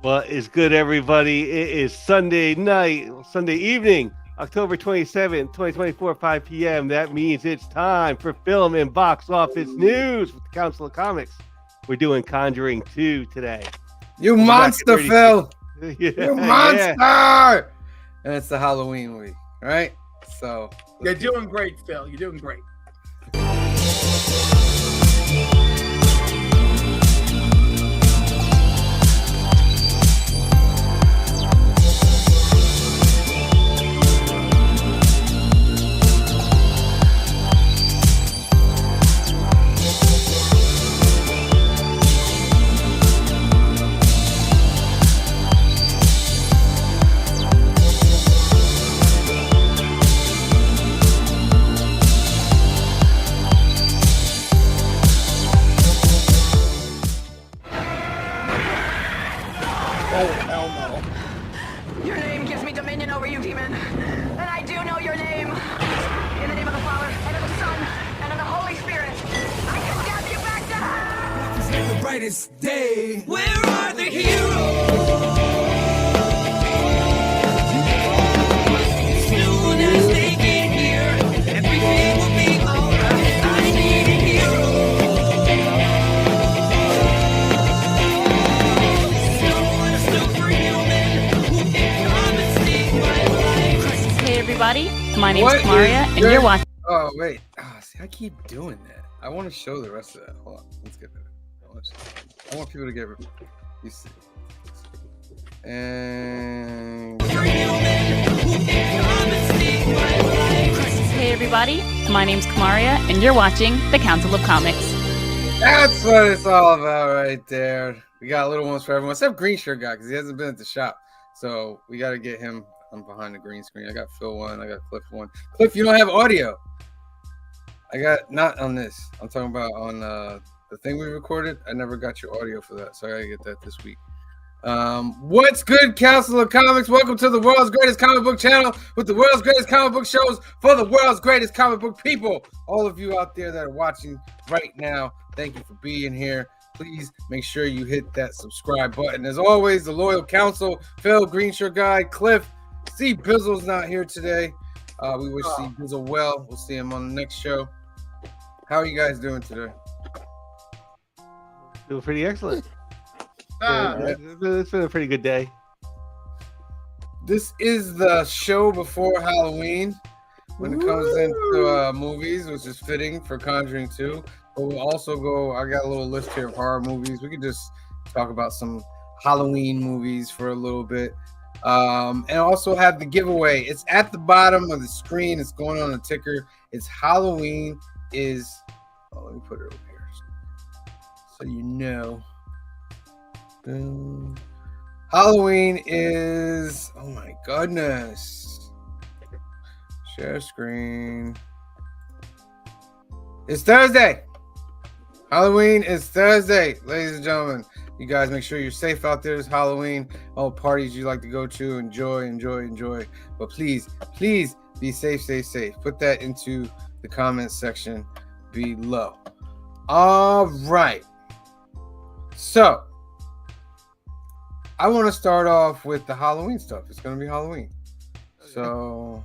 Well, it's good, everybody. It is Sunday night, Sunday evening, October 27th, 2024, 5 p.m. That means it's time for film and box office news with the Council of Comics. We're doing Conjuring 2 today. You We'll be back monster, at Phil! 36. You monster! And it's the Halloween week, right? So You're doing great, Phil. You're doing great. Your name gives me dominion over you, demon. And I do know your name. In the name of the Father, and of the Son, and of the Holy Spirit, I condemn you back to hell! It's not the brightest day. Where are the heroes? As soon as they get here, everything will be alright. I need a hero. Hey everybody, my name's What Maria, is and good? you're watching. Oh wait, see, I keep doing that. I want to show the rest of that. Hold on, let's get that. I want people to get used to it. And Hey everybody, my name's Kamaria, and you're watching the Council of Comics. that's what it's all about right there. We got little ones for everyone, except Green Shirt guy, because he hasn't been at the shop. So we got to get him on behind the green screen. I got Phil one, I got Cliff one. Cliff, you don't have audio. I got not on this. I'm talking about on the thing we recorded. I never got your audio for that, so I gotta get that this week. What's good, Council of Comics? Welcome to the world's greatest comic book channel with the world's greatest comic book shows for the world's greatest comic book people. All of you out there that are watching right now, thank you for being here. Please make sure you hit that subscribe button. As always, the loyal council, Phil, Green Shirt Guy, Cliff. See, Bizzle's not here today. We wish see Bizzle well. We'll see him on the next show. How are you guys doing today? Doing pretty excellent. Ah, It's been a pretty good day. This is the show before Halloween when it comes into movies, which is fitting for Conjuring 2. But we'll also go, I got a little list here of horror movies. We could just talk about some Halloween movies for a little bit. And also have the giveaway. It's at the bottom of the screen. It's going on a ticker. It's Halloween is, let me put it over here so you know. Halloween is, oh my goodness. Share screen. It's Thursday. Halloween is Thursday, ladies and gentlemen. You guys make sure you're safe out there. It's Halloween. All parties you like to go to, enjoy. But please be safe, stay safe. Put that into the comments section below. All right. So, I want to start off with the Halloween stuff. It's going to be Halloween. So,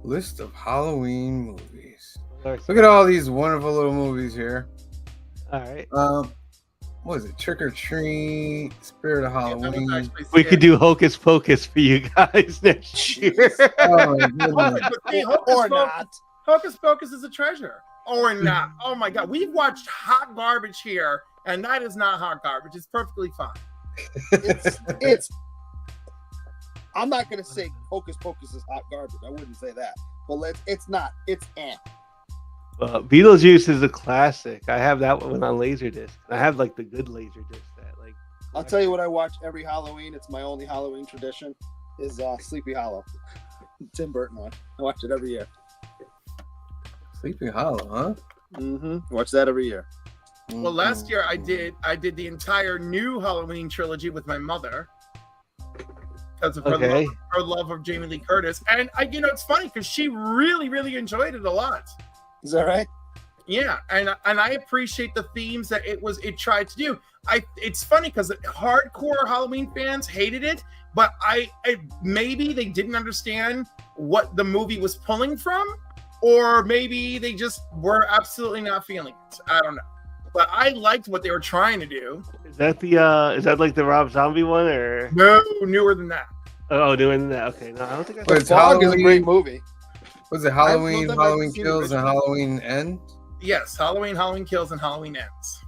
list of Halloween movies. Look at all these wonderful little movies here. All right. What is it? Trick or Treat, Spirit of Halloween. We could do Hocus Pocus for you guys next year. Oh my goodness. or not. Hocus Pocus is a treasure. Or not. Oh my God. We've watched hot garbage here, and that is not hot garbage. It's perfectly fine. It's I'm not gonna say Hocus Pocus is hot garbage. I wouldn't say that. But it's not. It's Beetlejuice is a classic. I have that one on Laserdisc. I have like the good Laserdisc that like. I'll tell you what I watch every Halloween. It's my only Halloween tradition. Is Sleepy Hollow. Tim Burton one. I watch it every year. Sleepy Hollow, huh? Mm-hmm. Watch that every year. Well, last year I did the entire new Halloween trilogy with my mother because of her love of Jamie Lee Curtis, and it's funny because she really enjoyed it a lot. Is that right? Yeah, and I appreciate the themes that it tried to do. It's funny because hardcore Halloween fans hated it, but maybe they didn't understand what the movie was pulling from, or maybe they just were absolutely not feeling it. I don't know, but I liked what they were trying to do. Is that like the Rob Zombie one or No, newer than that. doing that? Okay, no, I don't think I. But it's Fog is a great Halloween. movie. Was it Halloween, I've Halloween seen the Kills, and original. Halloween End? Yes, Halloween Kills, and Halloween Ends.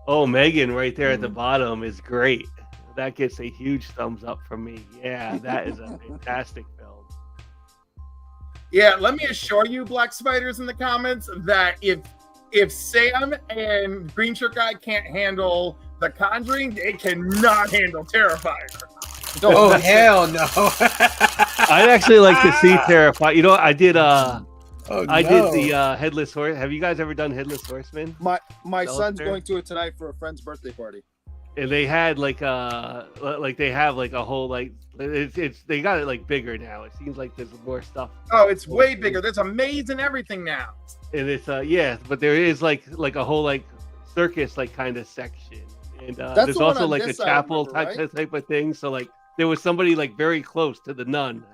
Oh, Megan, right there at the bottom is great. That gets a huge thumbs up from me. Yeah, that is a fantastic film. Yeah, let me assure you, Black Spiders in the comments, that if Sam and Green Shirt Guy can't handle The Conjuring, they cannot handle Terrifier. Oh hell no! I'd actually like to see Terrifier. You know, I did. Oh, I no. did the Headless Horse. Have you guys ever done Headless Horseman? My Tell son's us, going to it tonight for a friend's birthday party. And they had like they have like a whole like it's they got it like bigger now. It seems like there's more stuff. Oh, it's way bigger. There's a maze and everything now. And it's yeah, but there is like a whole like circus like kind of section. And That's there's the one also on like a this side, chapel remember, right? type of thing. So like there was somebody like very close to the nun.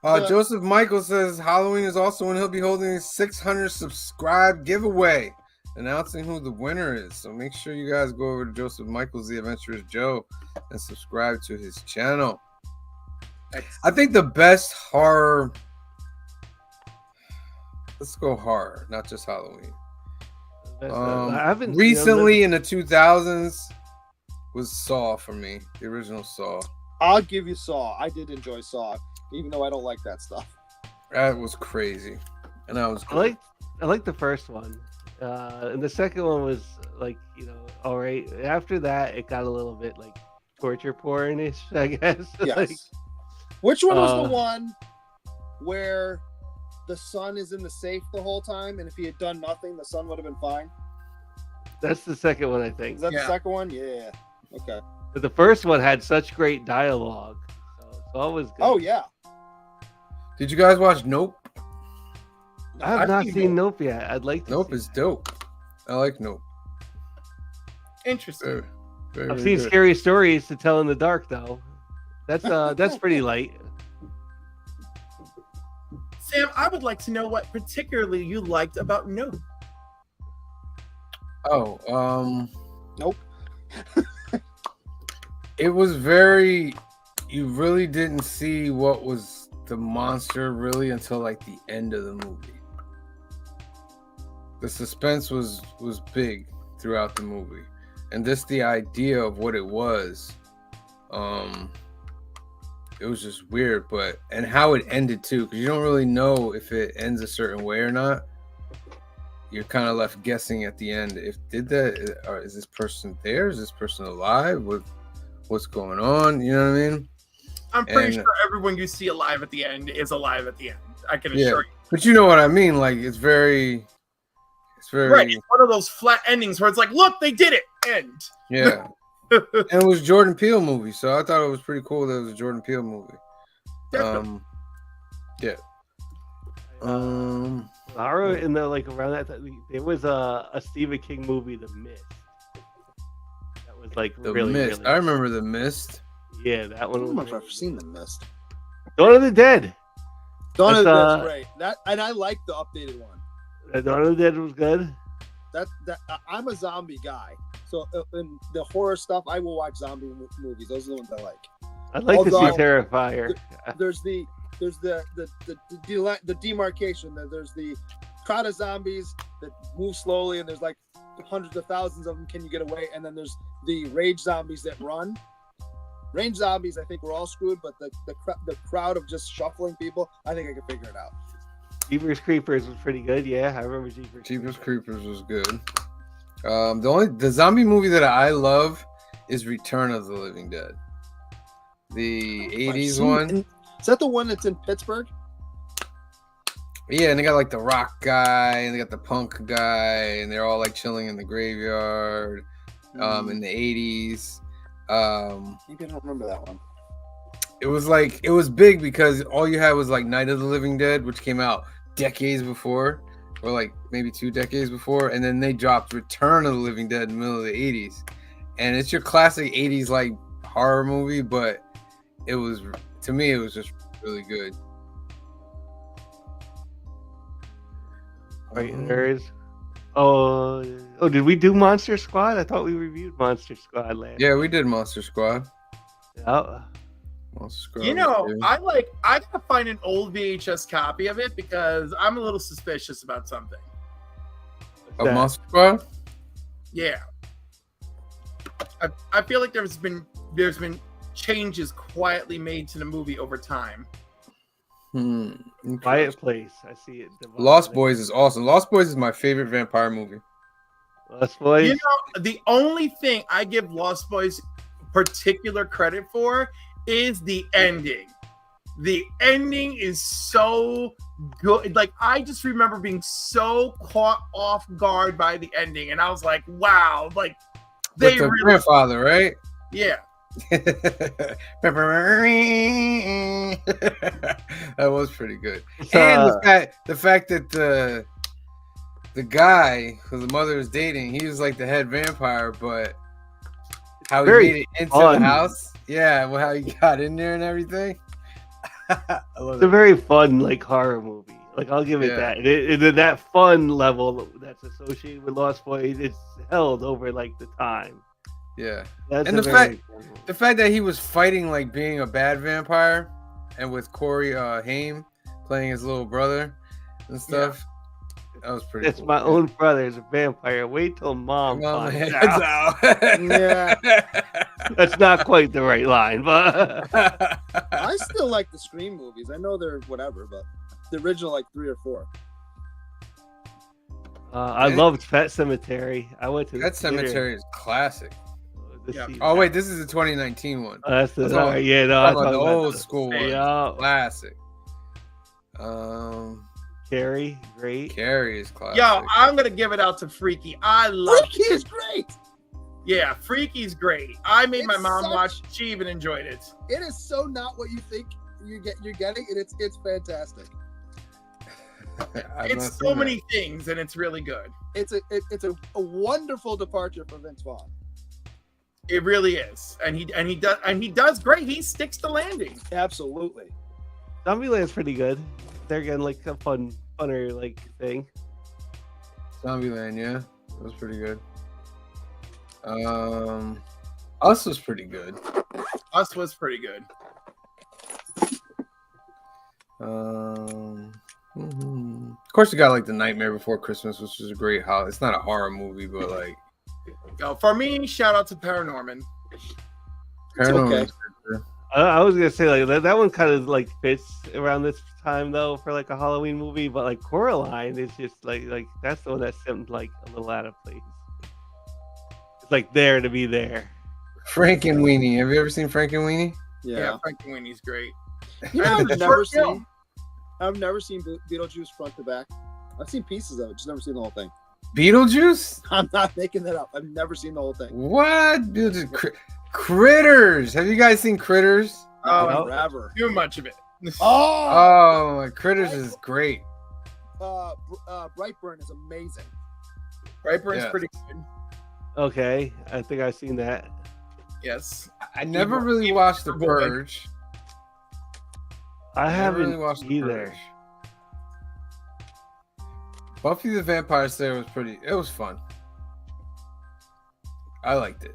Joseph Michael says Halloween is also when he'll be holding his 600 subscribe giveaway, announcing who the winner is. So make sure you guys go over to Joseph Michael's The Adventurous Joe and subscribe to his channel. I think the best horror. Let's go horror, not just Halloween. I haven't Recently in the 2000s was Saw for me, the original Saw. I'll give you Saw. I did enjoy Saw, even though I don't like that stuff. That was crazy, and that was good. I like the first one, and the second one was like all right. After that, it got a little bit like torture porn-ish, I guess. Yes. Like, Which one was the one where the son is in the safe the whole time, and if he had done nothing, the son would have been fine? that's the second one, I think. Is that Yeah. the second one? Yeah. Okay. But the first one had such great dialogue, so it was good. Oh yeah. Did you guys watch Nope? I have I've not seen seen Nope yet. I'd like to. Nope see is that. dope. I like Nope. Interesting. Very, I've very seen good. Scary Stories to Tell in the Dark though. That's pretty light. Sam, I would like to know what particularly you liked about Nope. Oh, Nope. It was very. You really didn't see what was the monster really until like the end of the movie. The suspense was big throughout the movie, and just the idea of what it was. It was just weird, and how it ended too, because you don't really know if it ends a certain way or not. You're kind of left guessing at the end. If or is this person there? Is this person alive? What's going on? You know what I mean? I'm pretty And- sure everyone you see alive at the end is alive at the end. I can assure you. But you know what I mean? Like it's very Right. It's one of those flat endings where it's like, look, they did it. End. yeah. And it was Jordan Peele movie, so I thought it was pretty cool that it was a Jordan Peele movie. Definitely. Yeah. Horror in the like around that time, there was a Stephen King movie, The Mist. That was like The really, Mist. really. I remember The Mist. Yeah, that I one. don't know Was if I've seen The Mist. Dawn of the Dead. Dawn of the That's, Dead's great. That, and I like the updated one. Dawn of the Dead was good. I'm a zombie guy, so in the horror stuff, I will watch zombie movies. Those are the ones I like. I'd like to see Although- Terrifier. There's the demarcation. There's the crowd of zombies that move slowly, and there's like hundreds of thousands of them. Can you get away? And then there's the rage zombies that run. Range zombies, I think we're all screwed, but the crowd of just shuffling people, I think I can figure it out. Jeepers Creepers was pretty good. Yeah, I remember Jeepers. Jeepers Creepers was good. The zombie movie that I love is Return of the Living Dead. The I've 80s seen- one. Is that the one that's in Pittsburgh? Yeah, and they got like the rock guy and they got the punk guy and they're all like chilling in the graveyard in the 80s. Maybe I don't remember that one. It was big because all you had was like Night of the Living Dead, which came out decades before, or like maybe 2 decades before, and then they dropped Return of the Living Dead in the middle of the 80s, and it's your classic 80s like horror movie, but it was, to me, it was just really good. Right, there is. Oh, did we do Monster Squad? I thought we reviewed Monster Squad last. Yeah, we did Monster Squad. Yeah. Monster Squad. You know, was good. I gotta find an old VHS copy of it because I'm a little suspicious about something. Of Monster Squad. Yeah, I feel like there's been changes quietly made to the movie over time. Quiet Place. I see it. Lost Boys is awesome. Lost Boys is my favorite vampire movie. Lost Boys. You know, the only thing I give Lost Boys particular credit for is the ending. The ending is so good. Like, I just remember being so caught off guard by the ending, and I was like, wow, like they With the really, grandfather, right? yeah. That was pretty good. It's, And the fact that the guy who the mother was dating, he was like the head vampire, but how he very made it into fun. the house, yeah, well, how he got in there and everything. I love It's a it. very fun like horror movie. Like I'll give it Yeah. that. That fun level that's associated with Lost Boys, it's held over like the time. Yeah, That's And a the very fact- fun movie. the fact that he was fighting like being a bad vampire, and with Corey Haim playing his little brother and stuff, that was pretty. It's cool. my own brother's a vampire. Wait till mom Mom finds heads out. out. Yeah. That's not quite the right line, but I still like the Scream movies. I know they're whatever, but the original like 3 or 4. I loved Pet Cemetery. I went to That the theater cemetery is classic. to Yeah. see Oh that. wait, this is the 2019 one. That's the That's all- yeah. No, Talking I'm about talking the about old school one. Yeah, Classic. Carrie, great. Carrie is classic. Yo, I'm gonna give it out to Freaky. I love Freaky is great. Yeah, Freaky's great. I made my It's mom such- watch. She even enjoyed it. It is so not what you think you're getting, and it's fantastic. I've It's not so seen many things, and it's really good. It's a wonderful departure for Vince Vaughn. It really is, and he does great. He sticks to landing. Absolutely. Zombieland's pretty good. They're getting like a funner like thing. that. Zombieland, yeah, that was pretty good. Us was pretty good. Us was pretty good. Of course, you got like The Nightmare Before Christmas, which is a great holiday. It's not a horror movie, but like For me, shout out to Paranorman. Paranormal. okay. I was gonna say like that one kind of like fits around this time though for like a Halloween movie, but like Coraline is just like that's the one that seemed like a little out of place. It's like there to be there. Frank and Weenie. Have you ever seen Frank and Weenie? Yeah, Frankenweenie's great. You know, And the short film. I've never seen Beetlejuice front to back. I've seen pieces of it, just never seen the whole thing. Beetlejuice? I'm not making that up. I've never seen the whole thing. What? Beetlejuice? Critters. Have you guys seen Critters? Oh, Forever. too much of it. Oh, Oh, Critters is great. Brightburn is amazing. Brightburn's Yeah. pretty good. Okay, I think I've seen that. Yes. I never Evil- really Evil watched The Woman. Purge. I never haven't really watched The either. Purge. Buffy the Vampire Slayer was pretty. It was fun. I liked it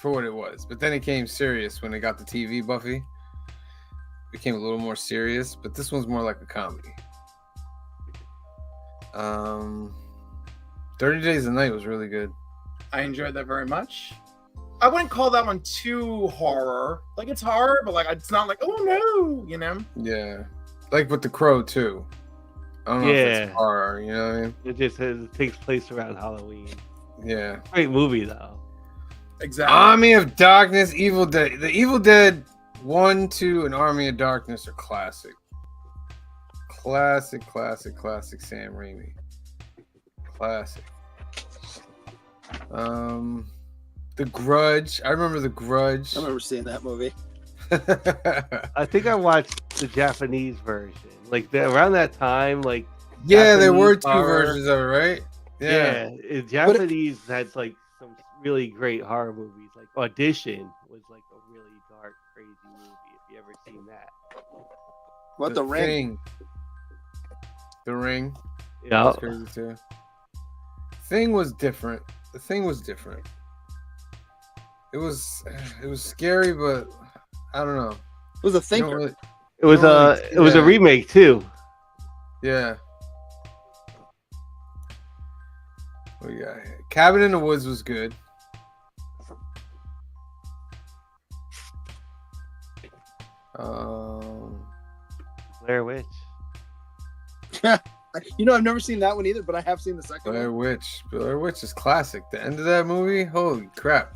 for what it was, but then it came serious when they got the TV Buffy. It became a little more serious, but this one's more like a comedy. 30 Days a Night was really good. I enjoyed that very much. I wouldn't call that one too horror. Like, it's horror, but like it's not like, oh no, you know? Yeah, like with The Crow too. I don't know if Yeah. it's horror. You know what I mean? It takes place around Halloween. Yeah. Great movie though. Exactly. Army of Darkness, Evil Dead. The Evil Dead 1, 2, and Army of Darkness are classic. Classic Sam Raimi. Classic. The Grudge. I remember The Grudge. I remember seeing that movie. I think I watched the Japanese version. Like around that time, like Yeah, there Japanese were two horror. versions of it, right? Yeah, Japanese had like some really great horror movies. Like Audition was like a really dark, crazy movie. If you ever seen that, What the ring? Thing. The Ring. yeah, That's crazy too. Thing was different. The Thing was different. It was scary, but I don't know. It was a You don't thinker. really- it was Oh, it was a yeah. remake too. Yeah. Oh yeah. Cabin in the Woods was good. Blair Witch. You know, I've never seen that one either, but I have seen the second Blair one. Witch. Blair Witch is classic. The end of that movie, holy crap.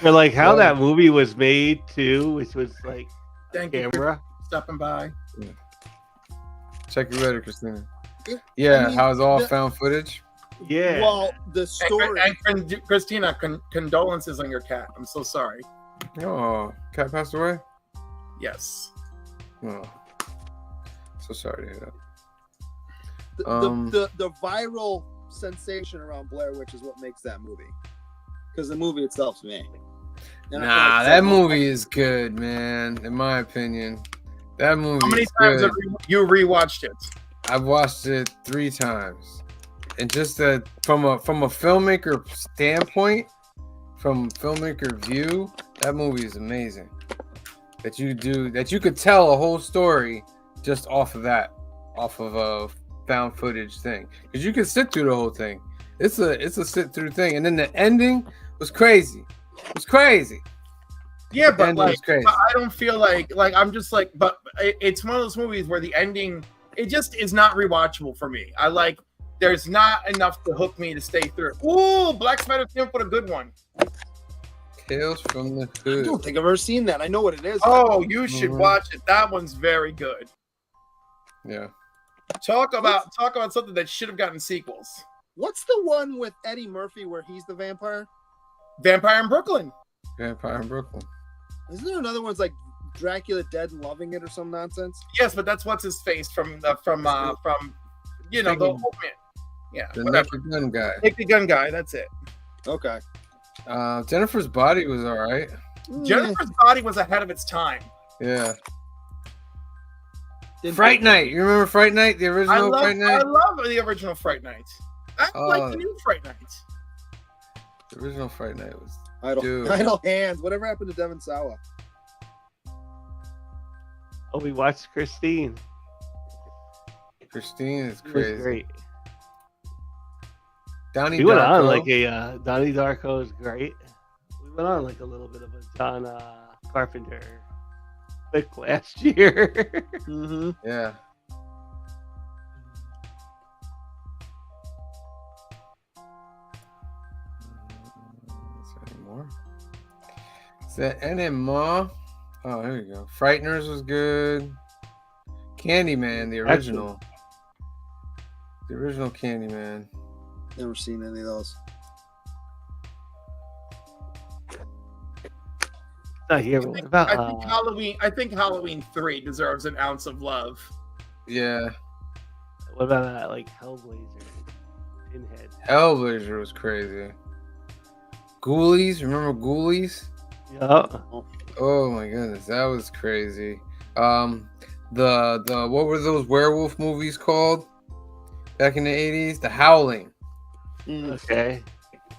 Or like how Yeah. that movie was made too, which was like Thank you for camera. stopping by. Check your letter, Christina. Yeah, Yeah, I mean, how it's all the- found footage. Yeah. Well, the story. And Christina, condolences on your cat. I'm so sorry. Oh, cat passed away? Yes. Oh. So sorry to hear that. The viral sensation around Blair Witch is what makes that movie. Because the movie itself's me. And I feel Nah, like that some- movie is good, man. In my opinion, that movie. How many is times good. have you rewatched it? I've watched it 3 times, and just that from a filmmaker standpoint, from filmmaker view, that movie is amazing. That you could tell a whole story just off of a found footage thing, because you could sit through the whole thing. It's a sit through thing, and then the ending was crazy. It was crazy. Yeah, The but ending like, was crazy. but I don't feel like I'm just like, but it's one of those movies where the ending, it just is not rewatchable for me. There's not enough to hook me to stay through. Ooh, Black Spider Camp, what a good one. Tales from the I Hood. don't think I've ever seen that. I know what it is. Oh, you should Mhm. watch it. That one's very good. Yeah. Talk about something that should have gotten sequels. What's the one with Eddie Murphy where he's the vampire? Vampire in Brooklyn. Vampire in Brooklyn. Isn't there another one's like Dracula Dead and Loving It or some nonsense? Yes, but that's what's his face from the old man. Yeah, The whatever. Naked Gun guy. Take the gun guy. That's it. Okay. Jennifer's Body was all right. Jennifer's Body was ahead of its time. Yeah. Didn't- Fright Night. You remember Fright Night? The I original love Fright Night? the original Fright Night. I Oh. like the new Fright Night. The original Fright Night was. Idle, Dude. Idle Hands. Whatever happened to Devin Sawa? Oh, we watched Christine. Christine is It was crazy. great. Donnie We went on Darko. like a Donnie Darko is great. We went on like a little bit of a John Carpenter flick last year. Mm-hmm. Yeah. Is there any more? Is there any more? Oh, here we go. Frighteners was good. Candyman, the original. The original Candyman. Never seen any of those. Not here. But what about I think Halloween 3 deserves an ounce of love. Yeah. what about like Hellblazer, Pinhead? Hellblazer was crazy. Ghoulies, remember Ghoulies? Yeah. Oh my goodness, that was crazy. The what were those werewolf movies called back in the 80s? The Howling. Okay.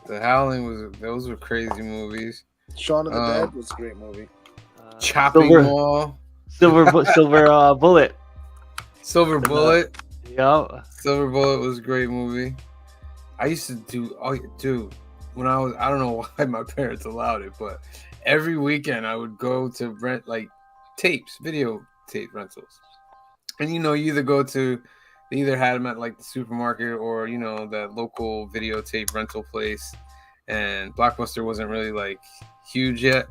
The Howling those were crazy movies. Shaun of the Dead was a great movie. Chopping Mall, Silver Bullet. Silver Bullet. Yeah. Silver Bullet was a great movie. I used to do when I don't know why my parents allowed it, but every weekend I would go to rent like tapes, video tape rentals. And you either had them at like the supermarket or that local videotape rental place, and Blockbuster wasn't really like huge yet.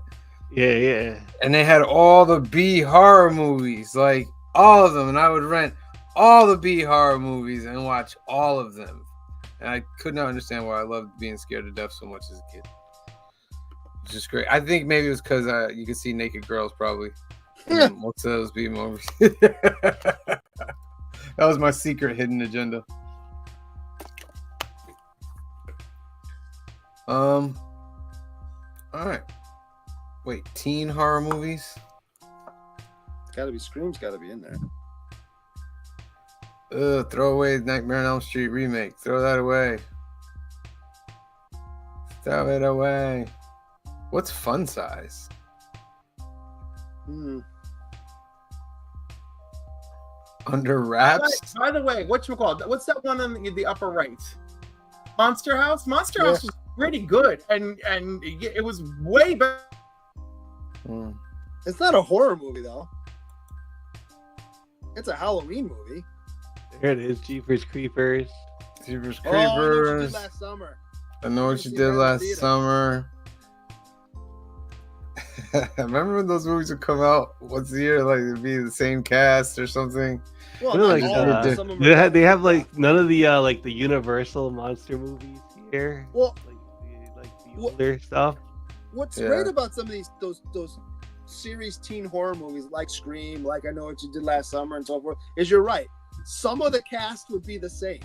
Yeah. And they had all the B horror movies, like all of them, and I would rent all the B horror movies and watch all of them. And I could not understand why I loved being scared to death so much as a kid. It's just great. I think maybe it was because you could see naked girls probably in most of those B movies. That was my secret hidden agenda. All right. Wait, teen horror movies? Gotta be Scream's gotta be in there. Throw away Nightmare on Elm Street remake. Throw that away. Throw it away. What's fun size? Under wraps? By the way, what's that one in the upper right? Monster House? Monster House was pretty good, and it was way better. It's not a horror movie though. It's a Halloween movie. There it is, Jeepers Creepers. Jeepers Oh, I know what you Creepers. did last summer. I know what you did last summer. Remember when those movies would come out once a year, like it'd be the same cast or something? Well, They're not like, all, uh, some of them They are- have like none of the like the Universal monster movies here. Well, Like the What- older stuff. what's Yeah. great about some of those series teen horror movies like Scream, like I Know What You Did Last Summer, and so forth, is you're right. Some of the cast would be the same.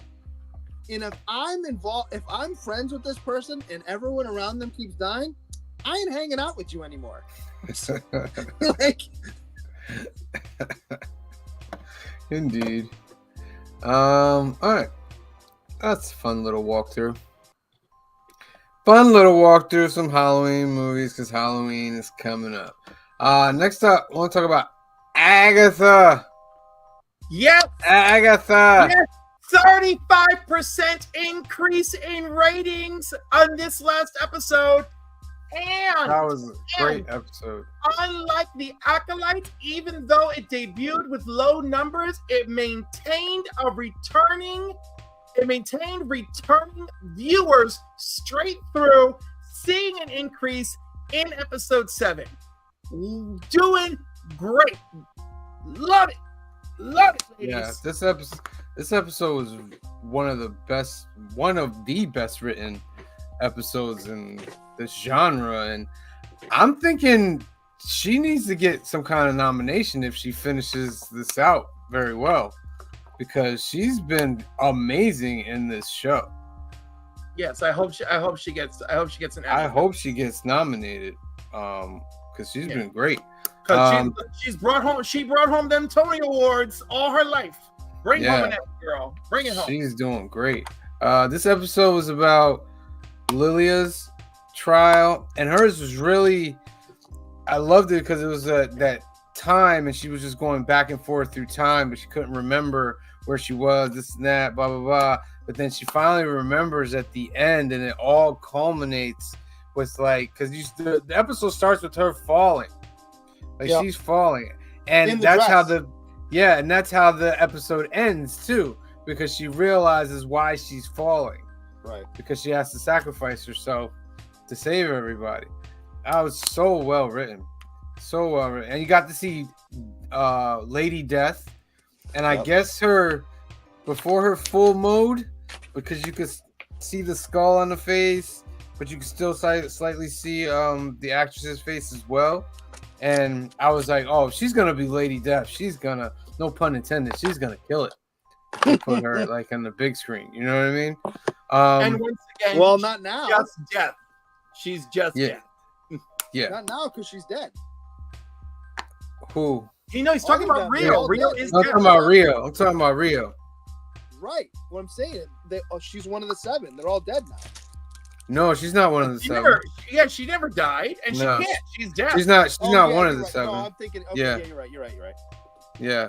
And if I'm involved, if I'm friends with this person and everyone around them keeps dying, I ain't hanging out with you anymore. Like, Indeed. All right. That's a fun little walkthrough. Fun little walkthrough of some Halloween movies because Halloween is coming up. Next up, I want to talk about Agatha. Yep, Agatha. yes, 35% increase in ratings on this last episode. And That was a great episode. unlike the Acolyte, even though it debuted with low numbers, it maintained returning viewers straight through, seeing an increase in episode 7. Doing great. Love it. Love it, ladies. Yeah, this episode was one of the best written episodes in this genre, and I'm thinking she needs to get some kind of nomination if she finishes this out very well, because she's been amazing in this show. Yes, I hope she gets an I Emmy. hope she gets nominated, because she's been great. Because she brought home them Tony Awards all her life. Bring home an Emmy, girl. Bring it home. She's doing great. This episode was about Lilia's trial, and hers was really, I loved it because it was that time, and she was just going back and forth through time, but she couldn't remember where she was, this and that, blah blah blah. But then she finally remembers at the end, and it all culminates with like, because the episode starts with her falling, like she's falling, and that's how that's how the episode ends too, because she realizes why she's falling. right. Because she has to sacrifice herself to save everybody. That was so well written. So well written. And you got to see Lady Death. And I guess before her full mode, because you could see the skull on the face, but you can still slightly see the actress's face as well. And I was like, oh, she's going to be Lady Death. She's going to, no pun intended, she's going to kill it. They put her like on the big screen. You know what I mean? And once again, Well, not now. just death. She's just death. Yeah. Not now because she's dead. Who? You know, he's talking about Yeah. Rio. Rio is I'm death. talking about Rio. I'm talking about Rio. Right. What I'm saying, she's one of the 7. They're all dead now. No, she's not one of the She 7. she never died, and No. she can't. She's dead. She's not. She's not yeah, one of you're the right. 7. No, I'm thinking. Okay, Yeah. yeah, you're right. Yeah.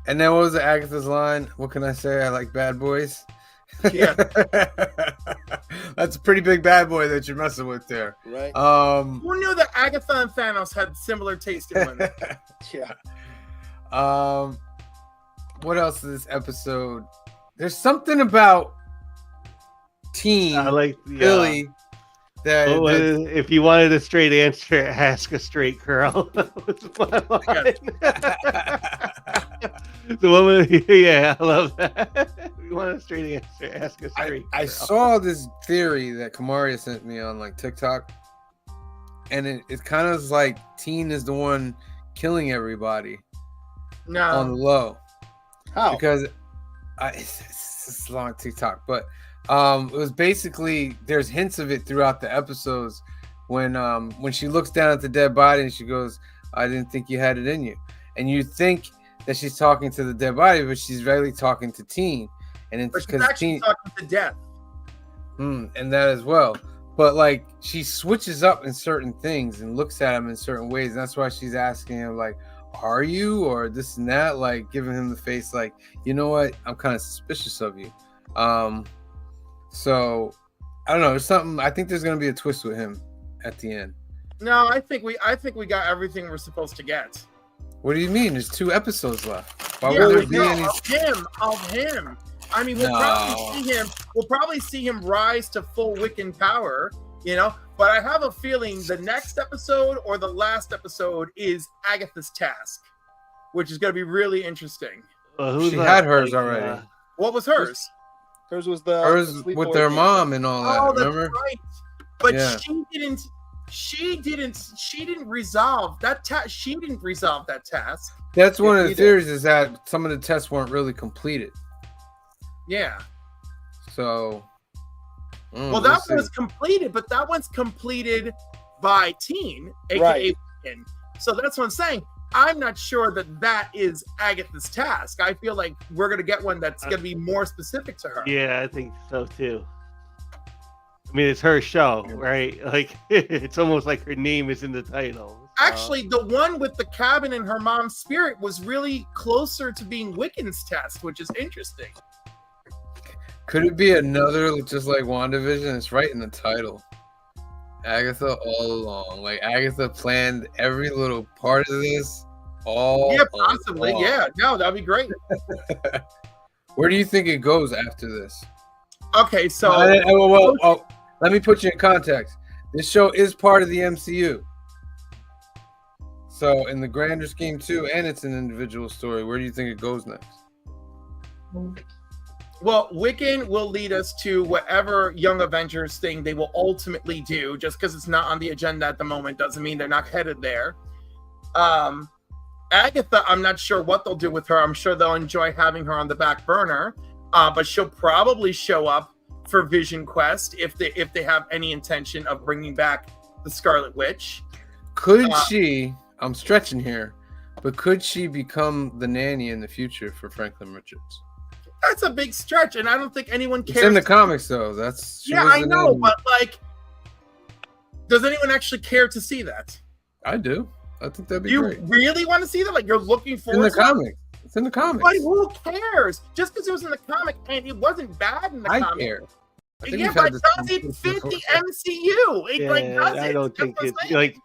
And then what was Agatha's line? What can I say? I like bad boys. Yeah. That's a pretty big bad boy that you're messing with there. Right. Who knew that Agatha and Thanos had similar taste in women? Yeah. What else is this episode? There's something about Teen I like the Billy that if you wanted a straight answer, ask a straight girl. That was my line. The woman, yeah, I love that. If you want a straight answer, ask a straight I girl. saw this theory that Kamaria sent me on like TikTok, and it kind of is like Teen is the one killing everybody on the No, low. How? Because it's a long TikTok, but it was basically there's hints of it throughout the episodes when she looks down at the dead body and she goes, "I didn't think you had it in you," and you think that she's talking to the dead body, but she's really talking to Teen, and it's But she's because actually talking to Death. and that as well. But like she switches up in certain things and looks at him in certain ways. And that's why she's asking him like, "Are you?" or this and that, like giving him the face like, "You know what? I'm kind of suspicious of you." So I don't know. There's something. I think there's gonna be a twist with him at the end. No, I think we got everything we're supposed to get. What do you mean? There's 2 episodes left. Why Yeah, would there I be know, any? of him. I mean, No. we'll probably see him rise to full Wiccan power, you know. But I have a feeling the next episode or the last episode is Agatha's task, which is going to be really interesting. Who's She that? had hers Like, already. What was hers? Hers was the Hers sleepaway with their camp. mom and all that. Oh, that's Remember? right. But Yeah. she didn't resolve that task. She didn't resolve that task. That's one of the Either. theories is that some of the tests weren't really completed. Yeah. So, Well, we'll that see. one was completed, but that one's completed by Teen, aka Right. Wiccan. So that's what I'm saying. I'm not sure that is Agatha's task. I feel like we're gonna get one that's gonna be more specific to her. Yeah, I think so too. I mean, it's her show, right? Like, it's almost like her name is in the title. so- Actually, the one with the cabin and her mom's spirit was really closer to being Wiccan's test, which is interesting. Could it be another just like WandaVision? It's right in the title. Agatha all along. Like Agatha planned every little part of this all Yeah, possibly. along. Yeah, no, that'd be great. Where do you think it goes after this? Okay, so Let me put you in context. This show is part of the MCU. So in the grander scheme too, and it's an individual story, where do you think it goes next? well, Wiccan will lead us to whatever Young Avengers thing they will ultimately do. Just because it's not on the agenda at the moment doesn't mean they're not headed there. Agatha, I'm not sure what they'll do with her. I'm sure they'll enjoy having her on the back burner, but she'll probably show up for Vision Quest if they have any intention of bringing back the Scarlet Witch. Could she, I'm stretching here, but could she become the nanny in the future for Franklin Richards? That's a big stretch, and I don't think anyone It's cares. in the comics though. That's she Yeah, was I the know, nanny. but like, does anyone actually care to see that? I do. I think that'd be Do you great. really want to see that? Like, you're looking It's in forward the to it? comic. It's in the comics. But who cares? Just because it was in the comic and it wasn't bad in the I comic. care. I think Yeah, we've but had it this doesn't fit before. the MCU. It like Yeah, doesn't. I don't That's think what I'm it's saying. like,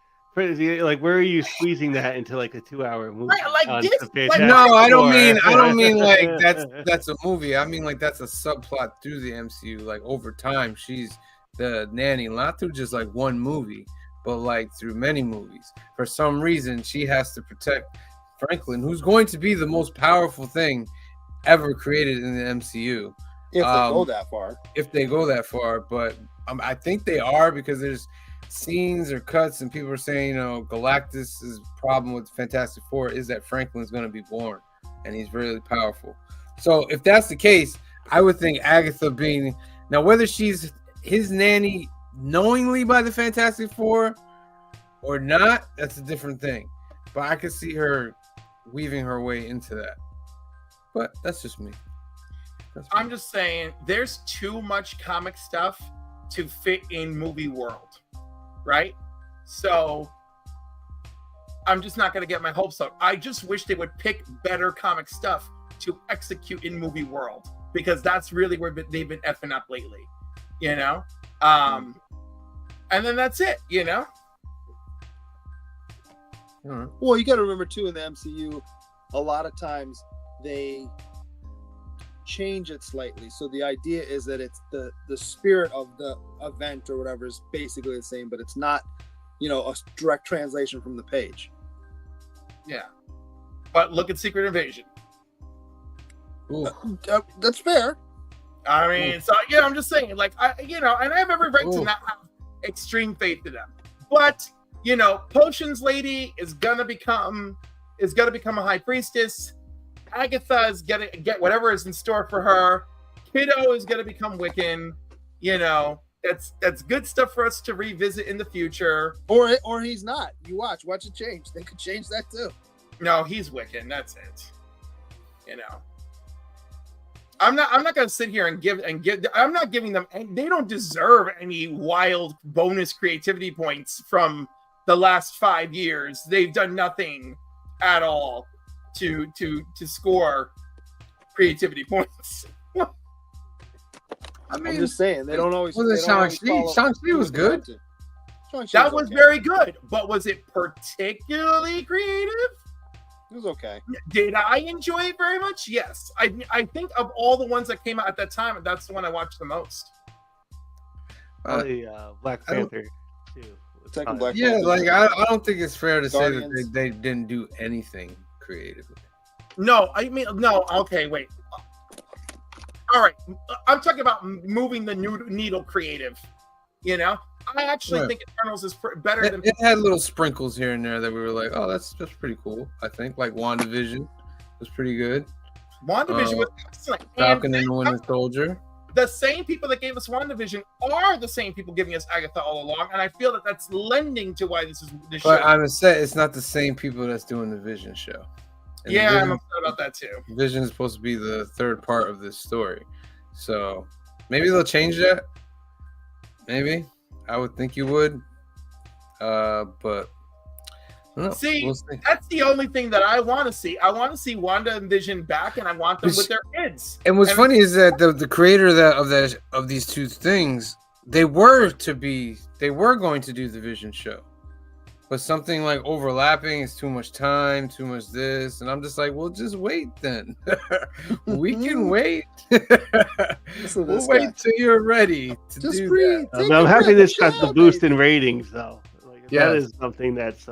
like, where are you squeezing that into like a 2-hour movie? Right, like on this- the like- Fantastic No, I don't Four? mean like that's a movie. I mean like that's a subplot through the MCU. Like over time, she's the nanny, not through just like one movie, but like through many movies. For some reason, she has to protect Franklin, who's going to be the most powerful thing ever created in the MCU. If they go Um, that far. If they go that far, but I think they are because there's scenes or cuts and people are saying, you know, Galactus's problem with Fantastic Four is that Franklin's going to be born and he's really powerful. So if that's the case, I would think Agatha being now whether she's his nanny knowingly by the Fantastic Four or not, that's a different thing. But I could see her weaving her way into that. But that's just me. That's me. I'm just saying, there's too much comic stuff to fit in movie world, right? So I'm just not going to get my hopes up. I just wish they would pick better comic stuff to execute in movie world, because that's really where they've been effing up lately, you know? And then that's it, you know? All right. Well, you got to remember too, in the MCU, a lot of times they change it slightly. So the idea is that it's the spirit of the event or whatever is basically the same, but it's not, you know, a direct translation from the page. Yeah. But look at Secret Invasion. Ooh. That's fair. I mean, so yeah, I'm just saying, like, and I have every right to Ooh. not have extreme faith in them. But Potions Lady is gonna become a high priestess. Agatha is gonna get whatever is in store for her. Kiddo is gonna become Wiccan. You know, that's good stuff for us to revisit in the future. Or he's not. You watch it change. They could change that too. No, he's Wiccan. That's it. You know, I'm not gonna sit here and give. I'm not giving them. They don't deserve any wild bonus creativity points from the last 5 years. They've done nothing at all to score creativity points. I I'm mean, just saying they don't always. was it Shang-Chi? Shang-Chi was good. That was very good, but was it particularly creative? It was okay. Did I enjoy it very much? Yes. I think of all the ones that came out at that time, that's the one I watched the most. Probably Black Panther too. Second Black Yeah, Panther. like I don't think it's fair to say Guardians. that they didn't do anything creatively. No, I mean, no. Okay, wait. All right. I'm talking about moving the needle creative. You know? I actually Right. think Eternals is better than... It had little sprinkles here and there that we were like, oh, that's pretty cool. I think like WandaVision was pretty good. WandaVision was excellent. Falcon And and the Winter Soldier. the same people that gave us WandaVision are the same people giving us Agatha all along, and I feel that that's lending to why this show. But I'm upset it's not the same people that's doing the Vision show. And Yeah, I'm Vision, upset about that too. Vision is supposed to be the third part of this story. So maybe they'll change that. Maybe. I would think you would. But I don't know. See, We'll see. that's the only thing that I want to see. I want to see Wanda and Vision back, and I want them with their kids. And what's funny is that the creator of these two things, they were going to do the Vision show, but something like overlapping is too much time, too much this, and I'm just like, well, just wait then. We can wait. Listen to We'll this wait guy. till you're ready to Just do breathe. that. Take I'm a happy breath, this got the chill, boost baby. in ratings though. Like, Yes. that is something that's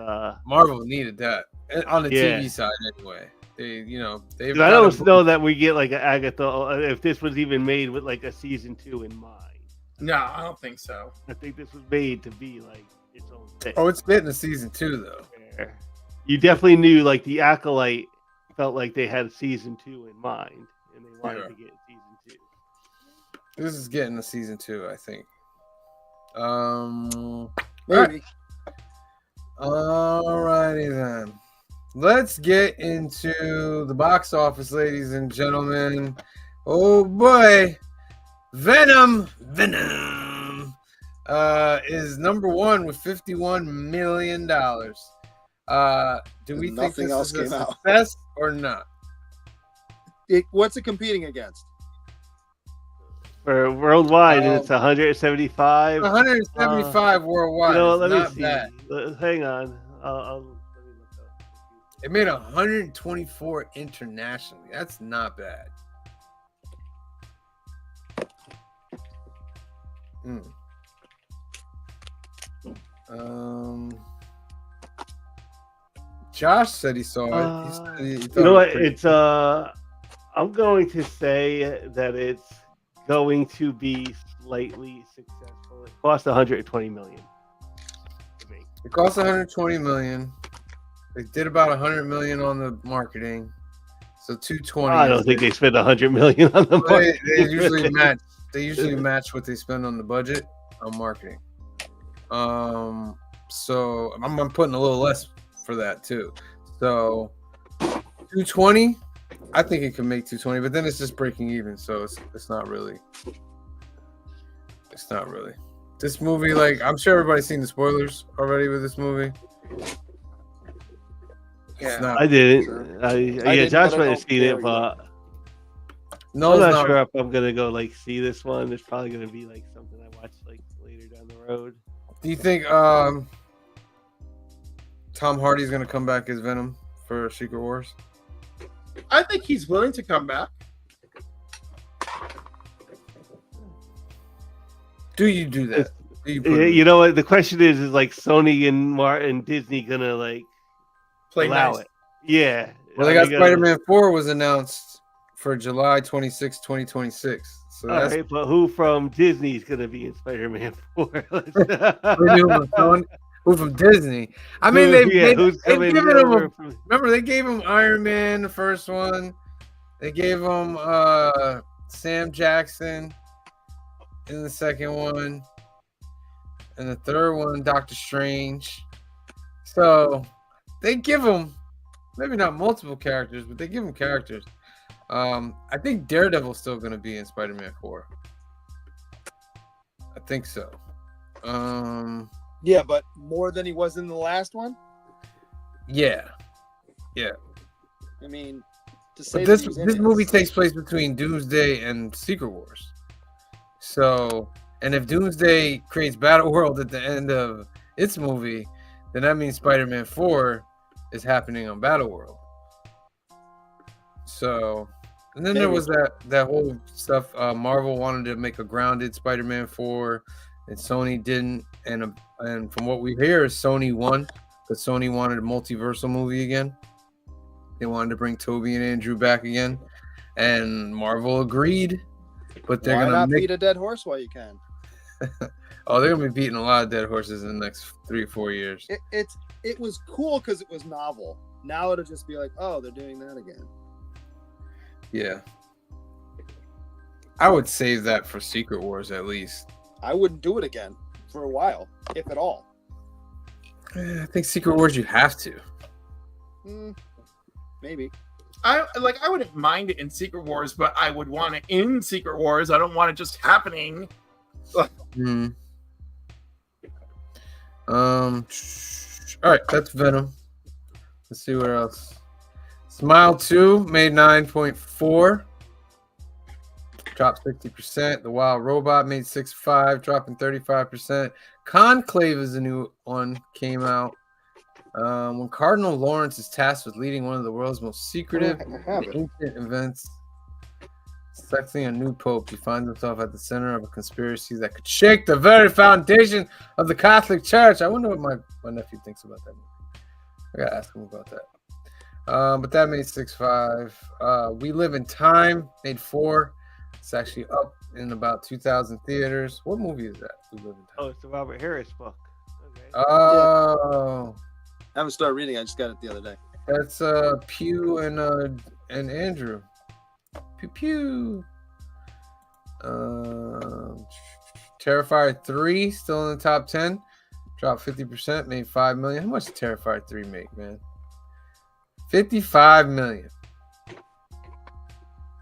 Marvel needed that and on the Yeah. TV side anyway. They've. 'cause I don't know that we get like an Agatha if this was even made with like a season 2 in mind. No, I don't think so. I think this was made to be like its own thing. Oh, it's getting a season 2 though. Where you definitely knew like the Acolyte felt like they had season 2 in mind and they wanted Yeah. to get season 2. This is getting a season 2, I think. Maybe. Alrighty then. Let's get into the box office, ladies and gentlemen. Oh boy, Venom is number one with $51 million. Do we think Nothing this else is a came out. success or not? What's it competing against? For worldwide, it's 175. 175 worldwide. You know, is let me not see. bad. Hang on. Let me look up. It made 124 internationally. That's not bad. Josh said he saw it. He said he thought You know it was what? pretty- It's I'm going to say that it's going to be slightly successful. It cost 120 million to make. It cost 120 million. They did about 100 million on the marketing. So 220. I don't think they spent 100 million on the They market. usually match. They usually match what they spend on the budget on marketing. So I'm putting a little less for that too. So 220. I think it can make 220, but then it's just breaking even. So it's not really. It's not really. This movie, like I'm sure everybody's seen the spoilers already with this movie. It's not. I didn't. Yeah, didn't, Josh but I might have don't seen care it, but No, I'm it's not not. sure if I'm gonna go like see this one. It's probably gonna be like something I watch like later down the road. Do you think Tom Hardy's gonna come back as Venom for Secret Wars? I think he's willing to come back. Do you do that? Do you put him- You know what? The question is like Sony and Disney gonna like Play allow nice. it? Yeah. Well, they Are got gonna- Spider-Man 4 was announced for July 26, 2026. So All that's right, but who from Disney is gonna be in Spider-Man 4? who from Disney. I mean, Who's they've coming given him. over from- Remember, they gave him Iron Man, the first one. They gave him Sam Jackson in the second one, and the third one, Doctor Strange. So they give him maybe not multiple characters, but they give him characters. I think Daredevil's still going to be in Spider-Man 4. I think so. Yeah, but more than he was in the last one. Yeah. I mean, to say But that he was this in movie it, takes place between Doomsday and Secret Wars. So, and if Doomsday creates Battle World at the end of its movie, then that means Spider-Man 4 is happening on Battle World. So, and then there was that whole stuff. Marvel wanted to make a grounded Spider-Man 4, and Sony didn't. And from what we hear, Sony won because Sony wanted a multiversal movie again. They wanted to bring Toby and Andrew back again, and Marvel agreed. But they're why gonna not beat a dead horse while you can? Oh, they're gonna be beating a lot of dead horses in the next 3 or 4 years. It was cool because it was novel. Now it'll just be like, oh, they're doing that again. Yeah, I would save that for Secret Wars at least. I wouldn't do it again for a while, if at all. I think Secret Wars you have to. Maybe. I wouldn't mind it in Secret Wars, but I would want it in Secret Wars. I don't want it just happening. All right, that's Venom. Let's see what else. Smile 2 made 9.4, dropped 60%. The Wild Robot made 6.5, dropping 35%. Conclave is a new one, came out. When Cardinal Lawrence is tasked with leading one of the world's most secretive and ancient events, selecting a new pope, he finds himself at the center of a conspiracy that could shake the very foundation of the Catholic Church. I wonder what my nephew thinks about that movie. I gotta ask him about that. But that made 6.5. We Live in Time made 4. It's actually up in about 2,000 theaters. What movie is that? We Live in Time. Oh, it's the Robert Harris book. Okay. Oh. I haven't started reading. I just got it the other day. That's Pew and Andrew. Pew pew. Terrifier 3 still in the top 10. Dropped 50%, made $5 million. How much did Terrifier 3 make, man? $55 million.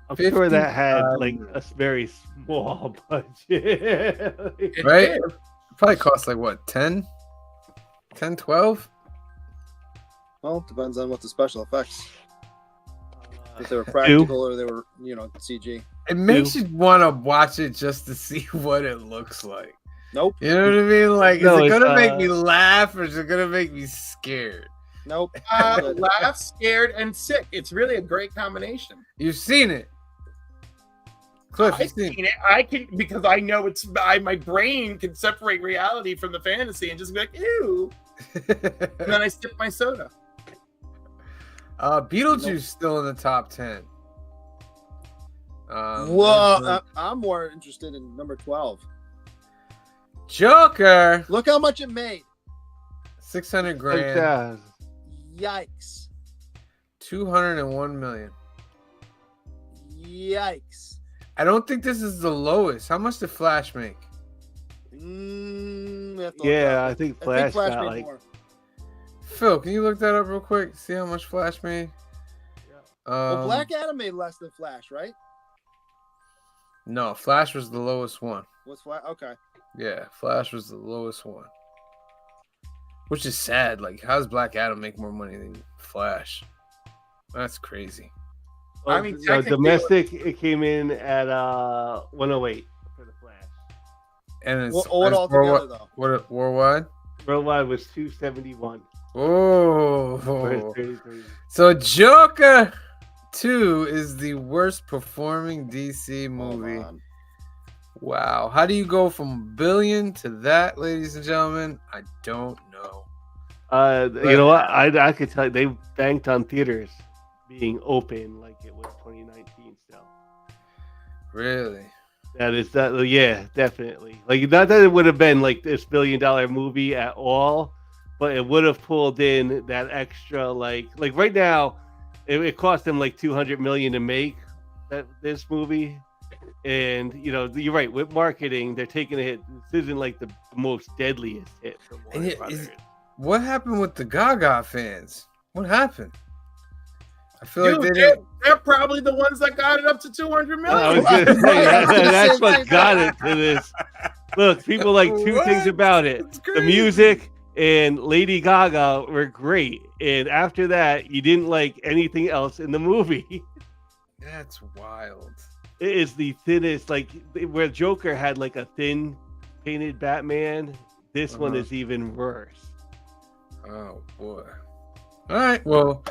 I'm sure that had like a very small budget. Right? It probably cost like what, 10? 10, 12? Well, depends on what the special effects. If they were practical or they were, CG. It makes you want to watch it just to see what it looks like. Nope. You know what I mean? Like, No, is it it's, gonna make me laugh or is it gonna make me scared? Nope. Laugh, scared, and sick. It's really a great combination. You've seen it, Cliff. I've seen it. I can, because I know my brain can separate reality from the fantasy and just be like, ew. And then I sip my soda. Beetlejuice still in the top 10. Well, I'm more interested in number 12. Joker, Look how much it made. 600 grand, Yikes. 201 million. Yikes. I don't think this is the lowest. How much did Flash make? We have to look Yeah, up. I think Flash got made like. more. Phil, can you look that up real quick? See how much Flash made? Well, Black Adam made less than Flash, right? No, Flash was the lowest one. What's Flash? Okay. Yeah, Flash was the lowest one. Which is sad. Like, how does Black Adam make more money than Flash? That's crazy. I mean, so domestic, it came in at 108 for the Flash. And it's What altogether, though? What worldwide? Worldwide was 271. Oh, so Joker 2 is the worst performing DC movie. Wow, how do you go from $1 billion to that, ladies and gentlemen? I don't know. You know what? I could tell you they banked on theaters being open like it was 2019 still. Really? Yeah, definitely. Like, not that it would have been like this $1 billion movie at all, but it would have pulled in that extra like right now, it cost them like $200 million to make, this movie, and you're right. With marketing, they're taking a hit. This isn't like the most deadliest hit for Warner Brothers. What happened with the Gaga fans? What happened? I feel like they're probably the ones that got it up to 200 million. I was gonna say that's what got it to this. Look, people like two things about it: the music and Lady Gaga were great, and after that, you didn't like anything else in the movie. That's wild. It is the thinnest, like where Joker had like a thin painted Batman. This one is even worse. Oh boy! All right, well.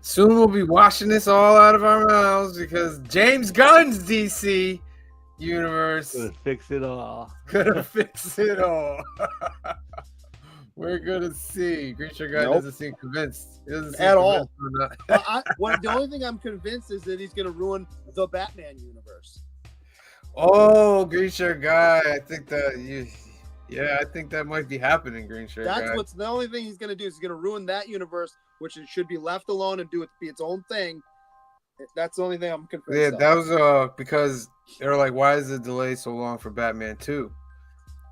Soon we'll be washing this all out of our mouths because James Gunn's DC universe gonna fix it all. Gonna fix it all. We're gonna see. Greaser guy doesn't seem convinced. He doesn't seem at all. The only thing I'm convinced is that he's gonna ruin the Batman universe. Oh, Greaser guy, I think that I think that might be happening, Greaser guy. That's what's the only thing he's gonna do is he's gonna ruin that universe, which it should be left alone and be its own thing. That's the only thing I'm convinced. Yeah, that was because they were like, why is the delay so long for Batman 2?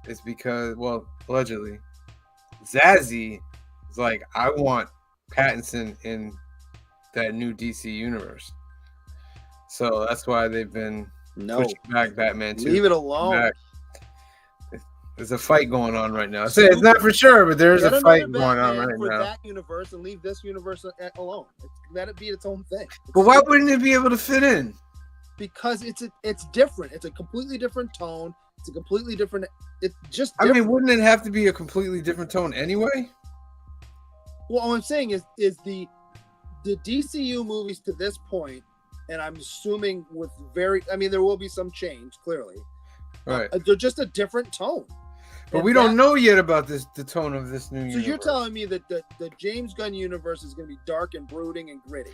It's because, well, allegedly, Zazie is like, I want Pattinson in that new DC universe. So that's why they've been pushing back Batman 2. Leave it alone. There's a fight going on right now. It's not for sure, but there's a fight going on right for now. That universe and leave this universe alone. Let it be its own thing. But why wouldn't it be able to fit in? Because it's different. It's a completely different tone. It's a completely different. It's just different. I mean, wouldn't it have to be a completely different tone anyway? Well, what I'm saying is the DCU movies to this point, and I'm assuming there will be some change, clearly. Right. They're just a different tone. But we don't know yet about the tone of this new universe. So you're telling me that the James Gunn universe is going to be dark and brooding and gritty?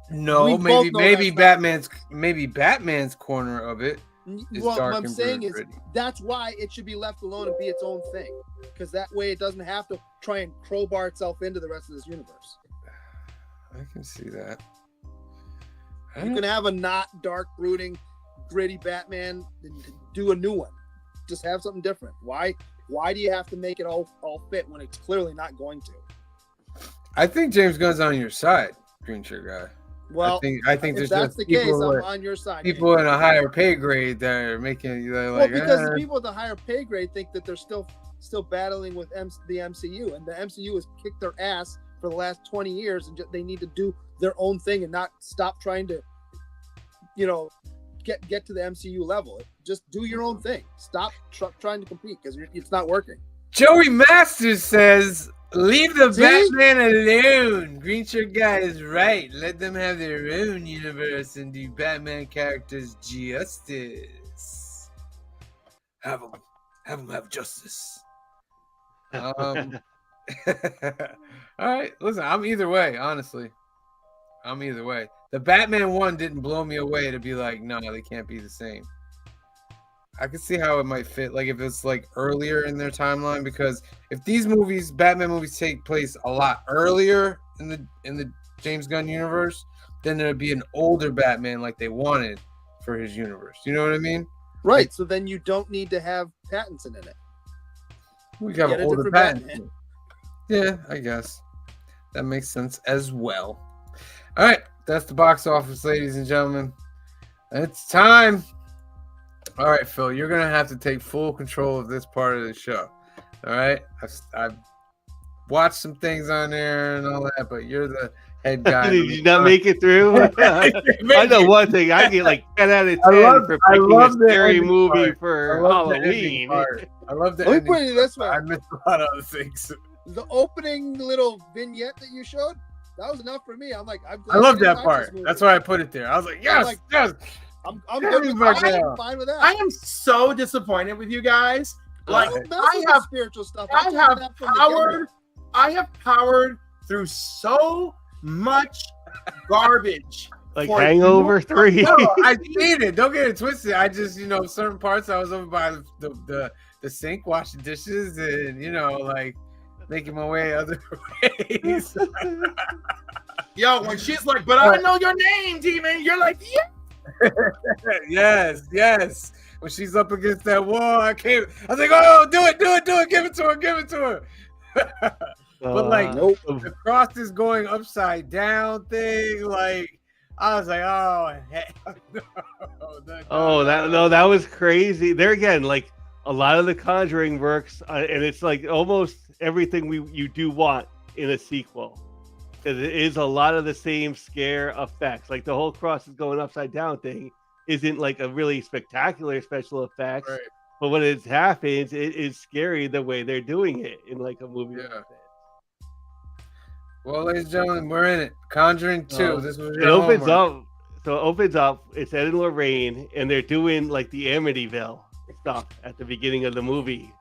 No, maybe Batman's corner of it is well, dark what I'm and saying is gritty. that's why it should be left alone and be its own thing, because that way it doesn't have to try and crowbar itself into the rest of this universe. I can see that. You can have a not dark, brooding, gritty Batman and do a new one. Just have something different. Why do you have to make it all fit when it's clearly not going to? I think James Gunn's on your side, Green Shirt guy. Well, I think if there's that's just the case, people I'm on your side. People in a higher pay grade that are making because the people at the higher pay grade think that they're still battling with the MCU, and the MCU has kicked their ass for the last 20 years, and they need to do their own thing and not stop trying to, get to the MCU level. Just do your own thing. Stop trying to compete because it's not working. Joey Masters says, leave the Batman alone. Green Shirt guy is right. Let them have their own universe and do Batman characters justice. Have them have justice. All right, listen, I'm either way, honestly. I'm either way. The Batman one didn't blow me away to be like, no, they can't be the same. I could see how it might fit, like if it's like earlier in their timeline, because if these Batman movies take place a lot earlier in the James Gunn universe, then there'd be an older Batman like they wanted for his universe. You know what I mean? Right. So then you don't need to have Pattinson in it. We got an older Batman. Yeah, I guess that makes sense as well. All right, that's the box office, ladies and gentlemen. It's time. All right, Phil, you're gonna have to take full control of this part of the show. All right, I've watched some things on there and all that, but you're the head guy. Did you not make it through? I know one thing. I get like 10 out of 10 for picking a scary movie for Halloween. I love the Let me put it this way. I missed a lot of other things. The opening little vignette that you showed, that was enough for me. I'm like, I love that part. That's why I put it there. I was like, yes, yes. I'm good with that. I'm fine with that. I am so disappointed with you guys. Like I have spiritual stuff. I have powered through so much garbage. Like Hangover 3. No, I seen it. Don't get it twisted. I just, certain parts I was over by the sink washing dishes and, like making my way other ways. Yo, when she's like, but I know your name, Demon, you're like, yeah. Yes, yes. When she's up against that wall, I was like, oh, do it, give it to her. But like Nope. the cross is going upside down thing, like I was like, oh, hell no. That was crazy. There again, like a lot of the Conjuring works, and it's like almost everything you do want in a sequel. Because it is a lot of the same scare effects. Like the whole cross is going upside down thing isn't like a really spectacular special effects, Right. but when it happens, it is scary the way they're doing it in like a movie. Yeah. Like that. Well, ladies and gentlemen, we're in it. Conjuring 2. This was It your opens homework. up. So it opens up. It's Ed and Lorraine, and they're doing like the Amityville stuff at the beginning of the movie,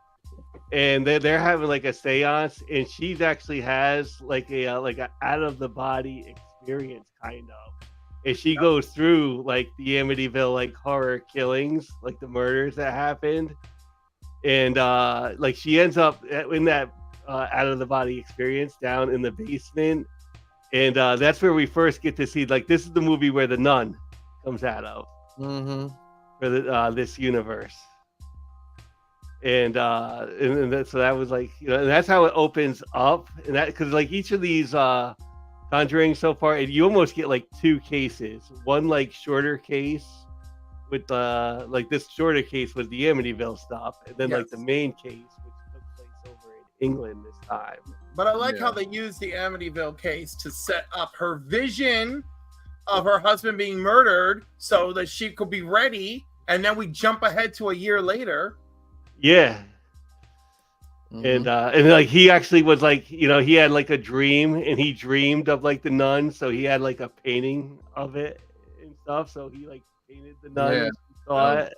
and they're having like a séance, and she's actually has like a out of the body experience kind of, and she goes through like the Amityville like horror killings, like the murders that happened, and like she ends up in that out of the body experience down in the basement. And that's where we first get to see, like, this is the movie where the nun comes out of for this universe. And so that was like, and that's how it opens up. And that, because like each of these Conjuring so far, you almost get like two cases. One like shorter case with like this shorter case was the Amityville stuff, and then like the main case, which took place over in England this time. But I like how they used the Amityville case to set up her vision of her husband being murdered so that she could be ready. And then we jump ahead to a year later. Yeah. And like he actually was like, he had like a dream, and he dreamed of like the nun. So he had like a painting of it and stuff. So he like painted the nun. Yeah. And saw it.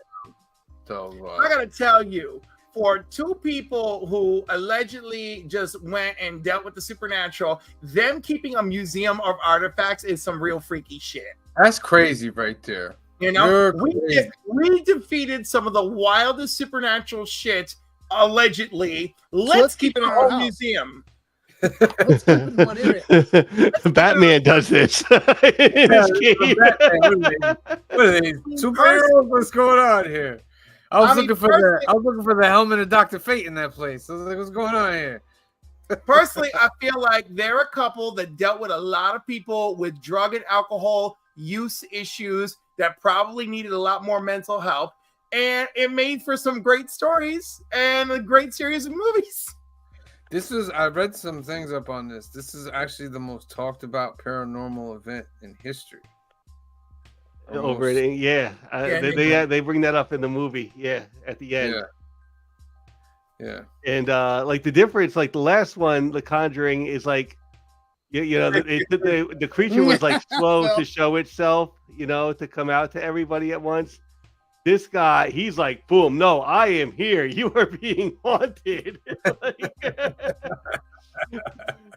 I got to tell you, for two people who allegedly just went and dealt with the supernatural, them keeping a museum of artifacts is some real freaky shit. That's crazy right there. We defeated some of the wildest supernatural shit, allegedly. Let's keep it in our museum. Let's keep it in one area. Batman does this in his game. What are these superheroes? What's going on here? I was looking for the helmet of Dr. Fate in that place. I was like, what's going on here? Personally, I feel like they're a couple that dealt with a lot of people with drug and alcohol use issues that probably needed a lot more mental help. And it made for some great stories and a great series of movies. I read some things up on this. This is actually the most talked about paranormal event in history. Over it, they bring that up in the movie, at the end. Yeah. And like the difference, like the last one, The Conjuring, is like, the creature was like slow to show itself, to come out to everybody at once. This guy, he's like, boom, no, I am here. You are being haunted.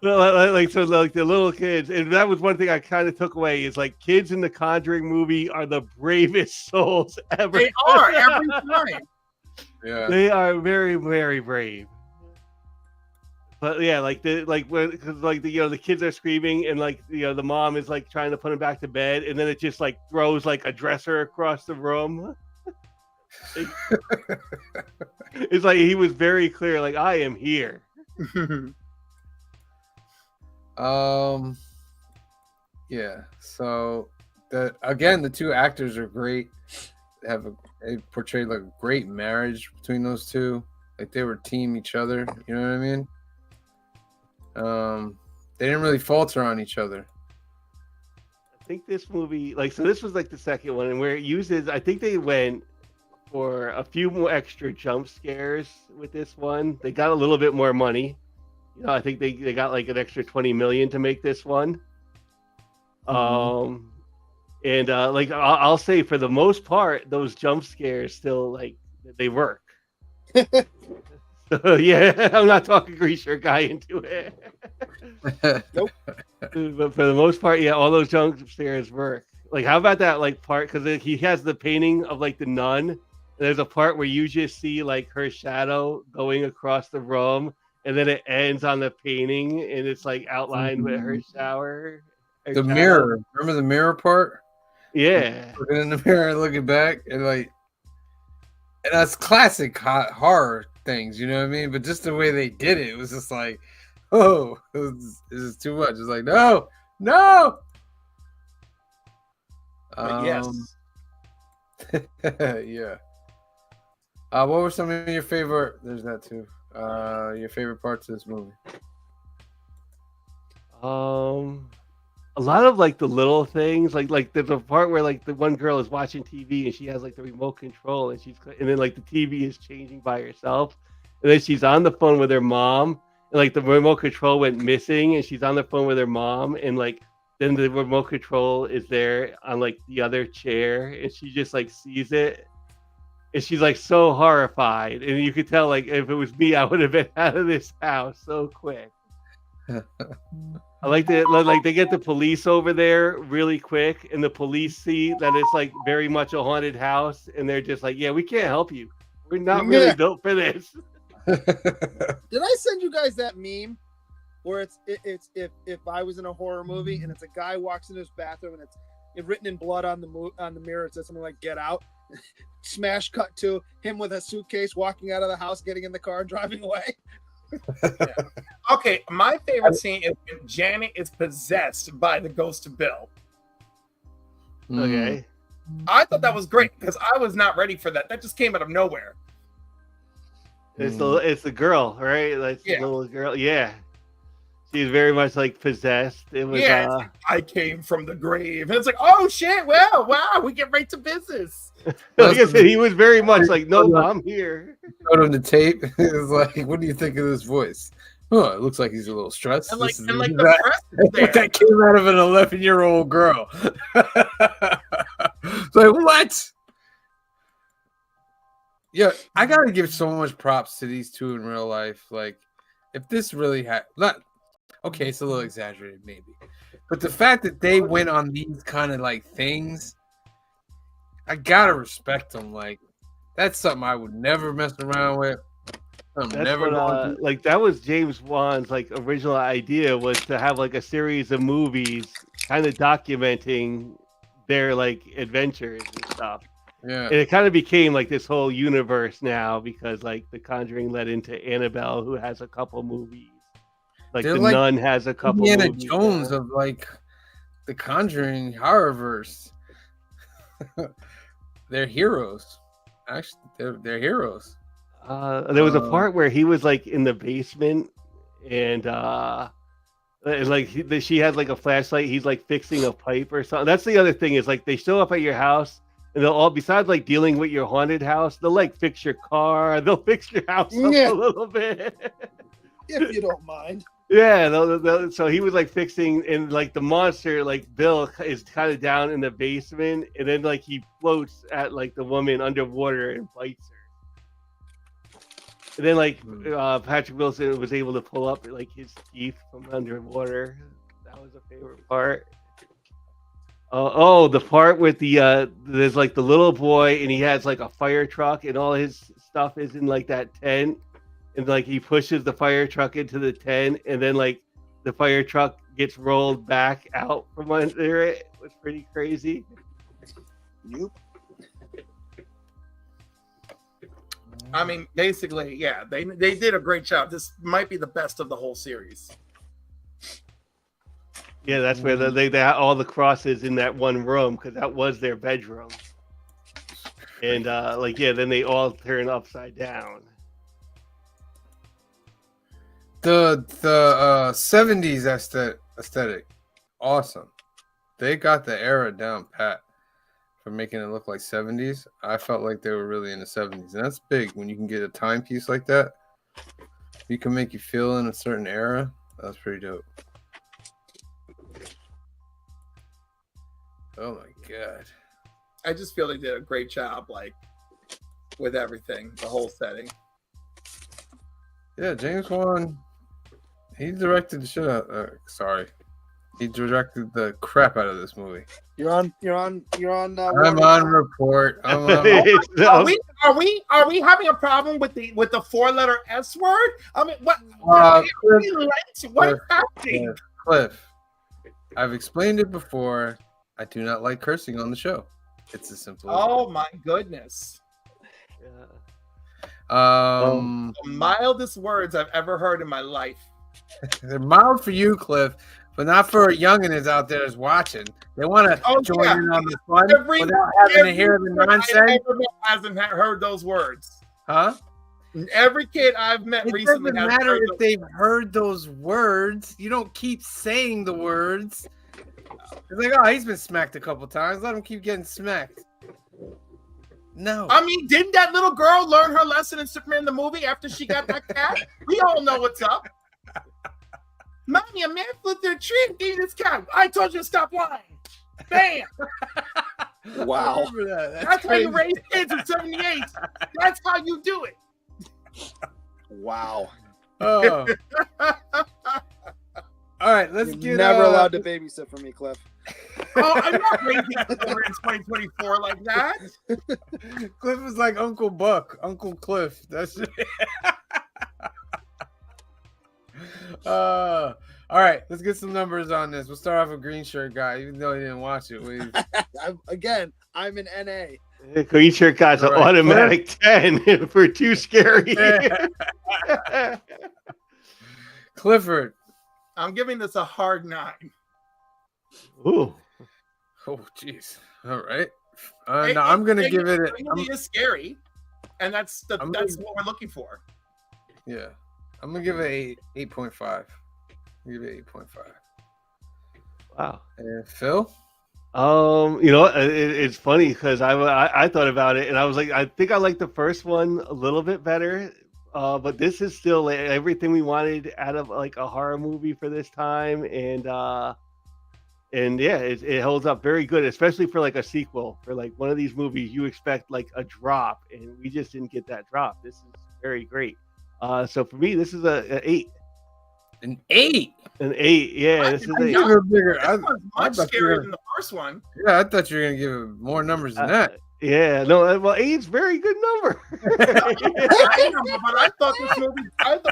like the little kids, and that was one thing I kind of took away, is like kids in the Conjuring movie are the bravest souls ever. They are every time. Yeah, they are very, very brave. But yeah, the kids are screaming, and like the mom is like trying to put him back to bed, and then it just like throws like a dresser across the room. It's like he was very clear, like, I am here. Yeah. So the two actors are great. They portrayed like a great marriage between those two. Like they were team each other. You know what I mean? They didn't really falter on each other. I think this movie, this was like the second one, and where it uses, I think they went for a few more extra jump scares with this one. They got a little bit more money. I think they got like an extra 20 million to make this one. And like I'll say, for the most part, those jump scares still like they work. So, yeah, I'm not talking grease shirt guy into it. Nope. But for the most part, yeah, all those jump scares work. Like, how about that like part? Because he has the painting of like the nun. And there's a part where you just see like her shadow going across the room, and then it ends on the painting, and it's like outlined with her shower. The mirror. Remember the mirror part? Yeah. Looking in the mirror and looking back, and like, and that's classic horror things, you know what I mean? But just the way they did it, it was just like, oh, this is too much. It's like, no. But yes. Yeah. What were some of your favorite? There's that too. Your favorite parts of this movie? A lot of like the little things, like there's a part where like the one girl is watching TV and she has like the remote control and and then like the TV is changing by herself, and then she's on the phone with her mom and like the remote control went missing and she's on the phone with her mom and like then the remote control is there on like the other chair and she just like sees it and she's like so horrified and you could tell like if it was me I would have been out of this house so quick. I like they get the police over there really quick, and the police see that it's like very much a haunted house, and they're just like, "Yeah, we can't help you. We're not really built for this." Did I send you guys that meme where it's if I was in a horror movie and it's a guy walks in his bathroom and it's written in blood on the mirror, it says something like "Get out." Smash cut to him with a suitcase walking out of the house, getting in the car, and driving away. Yeah. Okay, my favorite scene is when Janet is possessed by the ghost of Bill. Okay. I thought that was great because I was not ready for that. That just came out of nowhere. It's the girl, right? Like the Yeah. little girl. Yeah. She's very much like possessed. It was Yeah, it's like, I came from the grave. And it's like, oh shit, well, wow, we get right to business. like I said, he was very much like, nope, I'm here. Showed him the tape. It was like, what do you think of this voice? Oh, it looks like he's a little stressed. And like, This is- and like the press is there. that came out of an 11-year-old girl. It's like, what? Yeah, I gotta give so much props to these two in real life. Like, if this really had not okay, it's a little exaggerated, maybe. But the fact that they went on these kind of like things, I gotta respect them. Like, that's something I would never mess around with. I'm That's never what, like that was James Wan's like original idea was to have like a series of movies kind of documenting their like adventures and stuff. Yeah. And it kind of became like this whole universe now because like The Conjuring led into Annabelle, who has a couple movies. Like They're The like Nun has a couple Indiana movies. Jones of like the Conjuring horrorverse. They're heroes. Actually, they're heroes. There was a part where he was like in the basement and like she has like a flashlight. He's like fixing a pipe or something. That's the other thing is like they show up at your house and they'll all, besides like dealing with your haunted house, they'll like fix your car. They'll fix your house up Yeah. a little bit. If you don't mind. Yeah, so he was like fixing, and like the monster, like Bill, is kind of down in the basement, and then like he floats at like the woman underwater and bites her. And then like Patrick Wilson was able to pull up like his teeth from underwater. That was a favorite part. The part with the there's like the little boy, and he has like a fire truck, and all his stuff is in like that tent. And like he pushes the fire truck into the tent, and then like the fire truck gets rolled back out from under it. It was pretty crazy. Nope. I mean, basically, yeah, they did a great job. This might be the best of the whole series. Yeah, that's where they had all the crosses in that one room because that was their bedroom. And like yeah, then they all turn upside down. The 70s aesthetic, awesome. They got the era down pat for making it look like 70s. I felt like they were really in the 70s, and that's big when you can get a timepiece like that. You can make you feel in a certain era. That's pretty dope. Oh my god. I just feel they did a great job, like with everything, the whole setting. Yeah, James Wan. He directed the shit out. He directed the crap out of this movie. You're on. I'm on report. I'm on. Are we having a problem with the 4-letter S word? I mean, what is happening? Cliff, I've explained it before. I do not like cursing on the show. It's as simple as Oh my goodness. that. The mildest words I've ever heard in my life. They're mild for you, Cliff, but not for youngins out there that's watching. They want to join in on the fun without having to hear the nonsense. Hasn't heard those words. Huh? Every kid I've met It recently doesn't has matter heard if those they've heard those words. You don't keep saying the words. It's like, oh, he's been smacked a couple times. Let him keep getting smacked. No. I mean, didn't that little girl learn her lesson in Superman the movie after she got that cat? We all know what's up. Mommy, a man flew through a tree and gave this cat. I told you to stop lying. Bam. Wow. That's how you raise kids in 78. That's how you do it. Wow. Oh. All right, let's You're get never allowed to babysit for me, Cliff. Oh, I'm not raising children in 2024 like that. Cliff is like Uncle Buck, Uncle Cliff. That's it. All right, let's get some numbers on this. We'll start off with Green Shirt Guy, even though he didn't watch it. I'm an NA. Green Shirt Guy's an Right. automatic 10 for too scary. Clifford. I'm giving this a hard 9. Ooh. Oh, jeez. All right. No, I'm gonna give it. It is scary, and that's I'm what gonna- we're looking for. Yeah, I'm gonna give it 8.5. Give it 8.5. Wow. And Phil. You know, it's funny because I thought about it and I was like, I think I like the first one a little bit better, but this is still like everything we wanted out of like a horror movie for this time, and yeah, it holds up very good, especially for like a sequel. For like one of these movies, you expect like a drop, and we just didn't get that drop. This is very great. So for me, this is an 8. An 8. An 8, yeah. This is I a give it bigger. This one's much thought you were scarier gonna- than the first one. Yeah, I thought you were gonna give it more numbers than that. Yeah, no, well, 8's very good number. I know, but I thought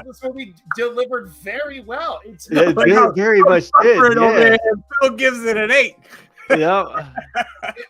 this movie delivered very well. It's Yeah, Like how very much did. Clifford over Yeah. there, Phil gives it an 8. Yeah.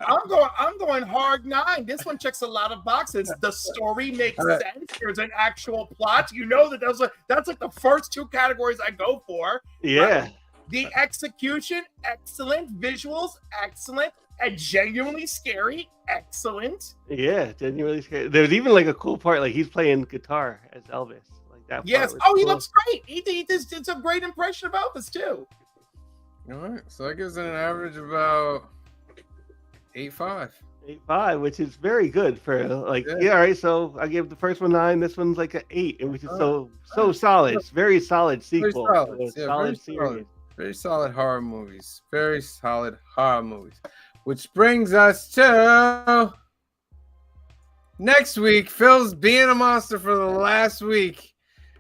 I'm going hard 9. This one checks a lot of boxes. The story makes All right. sense. There's an actual plot. You know that that's like the first 2 categories I go for. Yeah. The execution, excellent. Visuals, excellent. And genuinely scary, excellent. Yeah, genuinely scary. There's even like a cool part, like he's playing guitar as Elvis. Like that. Yes. Part was Oh, he cool. looks great. He did some great impression of Elvis too. All right, so that gives it an average of about 8.5. 8.5, which is very good for like Yeah. yeah. All right, so I gave the first one 9. This one's like an 8, and which is so Oh, solid. It's very solid Very sequel. solid. to a Yeah, solid very series. solid. Very solid horror movies. Very solid horror movies. Which brings us to next week. Phil's being a monster for the last week.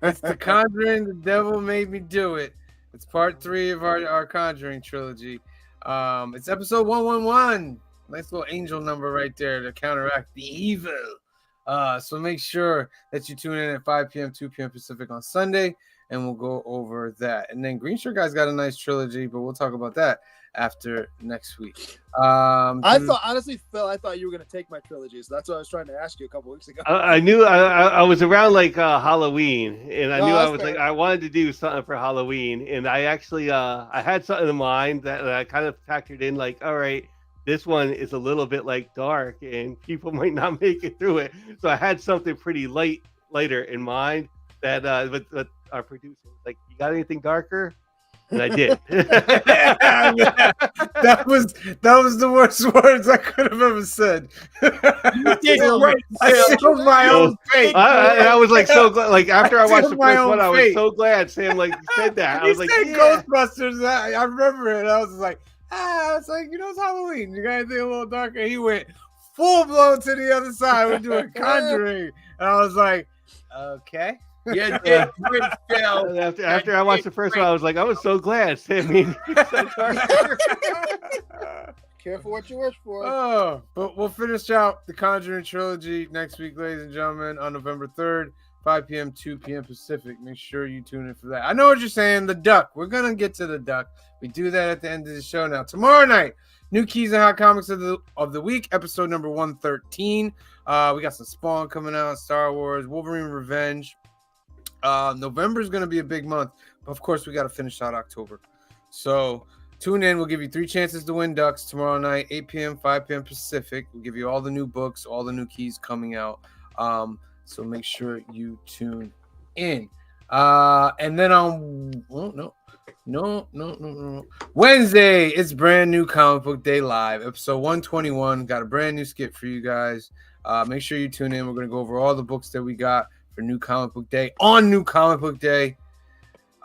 It's The Conjuring, The Devil Made Me Do It. It's part 3 of our Conjuring trilogy. It's episode 111. Nice little angel number right there to counteract the evil. So make sure that you tune in at 5 p.m., 2 p.m. Pacific on Sunday, and we'll go over that. And then Green Shirt Guy's got a nice trilogy, but we'll talk about that after next week. I thought, honestly, Phil, I thought you were going to take my trilogy. So that's what I was trying to ask you a couple weeks ago. I knew I was around like Halloween, and I No, knew I that's was fair. like I wanted to do something for Halloween, and I actually I had something in mind that I kind of factored in, like, all right, this one is a little bit like dark, and people might not make it through it, so I had something pretty lighter in mind that but our producer was like, you got anything darker? And I did. that was the worst words I could have ever said. You did great. I sealed my own fate. I was like so glad. Like after I watched the sealed my first one, own I was fate. so glad Sam like said that. I He was like, said yeah. Ghostbusters. I remember it. I was like, it's like, it's Halloween. You got anything a little darker? He went full blown to the other side. We're doing Conjuring, and I was like, okay. You did great, Phil. And after I watched the first one, I was like, I was so glad Sam made me so dark. Careful what you wish for. Oh, but we'll finish out the Conjuring trilogy next week, ladies and gentlemen, on November 3rd, 5 p.m., 2 p.m. Pacific. Make sure you tune in for that. I know what you're saying. The Duck. We're going to get to the Duck. We do that at the end of the show now. Tomorrow night, New Keys and Hot Comics of the Week, episode number 113. We got some Spawn coming out, Star Wars, Wolverine Revenge. November is going to be a big month. But of course, we got to finish out October. So tune in. We'll give you 3 chances to win Ducks tomorrow night, 8 p.m., 5 p.m. Pacific. We'll give you all the new books, all the new keys coming out. So make sure you tune in. And then on Wednesday, it's brand new Comic Book Day Live, episode 121. Got a brand new skit for you guys. Make sure you tune in. We're going to go over all the books that we got for New Comic Book Day on New Comic Book Day.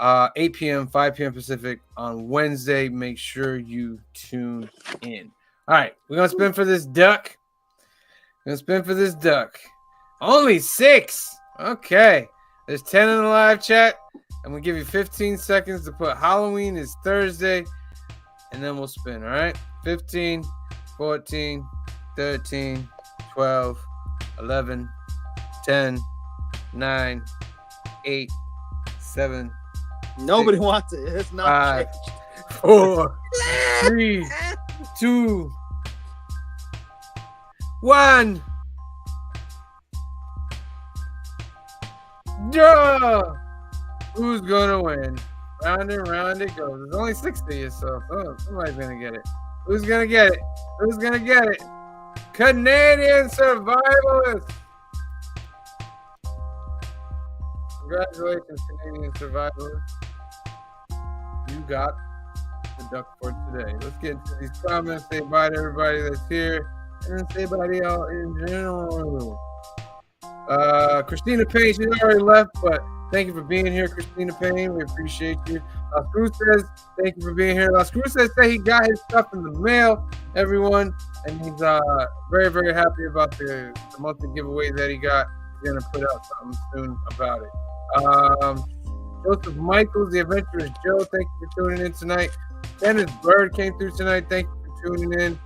8 p.m., 5 p.m. Pacific on Wednesday. Make sure you tune in. All right, we're going to spin for this duck. Only 6. Okay. There's 10 in the live chat. I'm going to give you 15 seconds to put Halloween is Thursday, and then we'll spin, all right? 15, 14, 13, 12, 11, 10, 9, 8, 7, Nobody 6, wants it. It's not 5, changed. 4, 3, 2, 1. Duh! Who's gonna win? Round and round it goes. There's only 60, so somebody's gonna get it. Who's gonna get it? Canadian Survivalists! Congratulations, Canadian Survivalists. You got the duck for today. Let's get into these comments. Say bye to everybody that's here. And then say bye to y'all in general. Christina Payne, she's already left, but thank you for being here, Christina Payne. We appreciate you. Screw says, thank you for being here. Screw says he got his stuff in the mail, everyone, and he's very, very happy about the monthly giveaway that he got. He's going to put out something soon about it. Joseph Michaels, the Adventurous Joe, thank you for tuning in tonight. Dennis Bird came through tonight. Thank you for tuning in.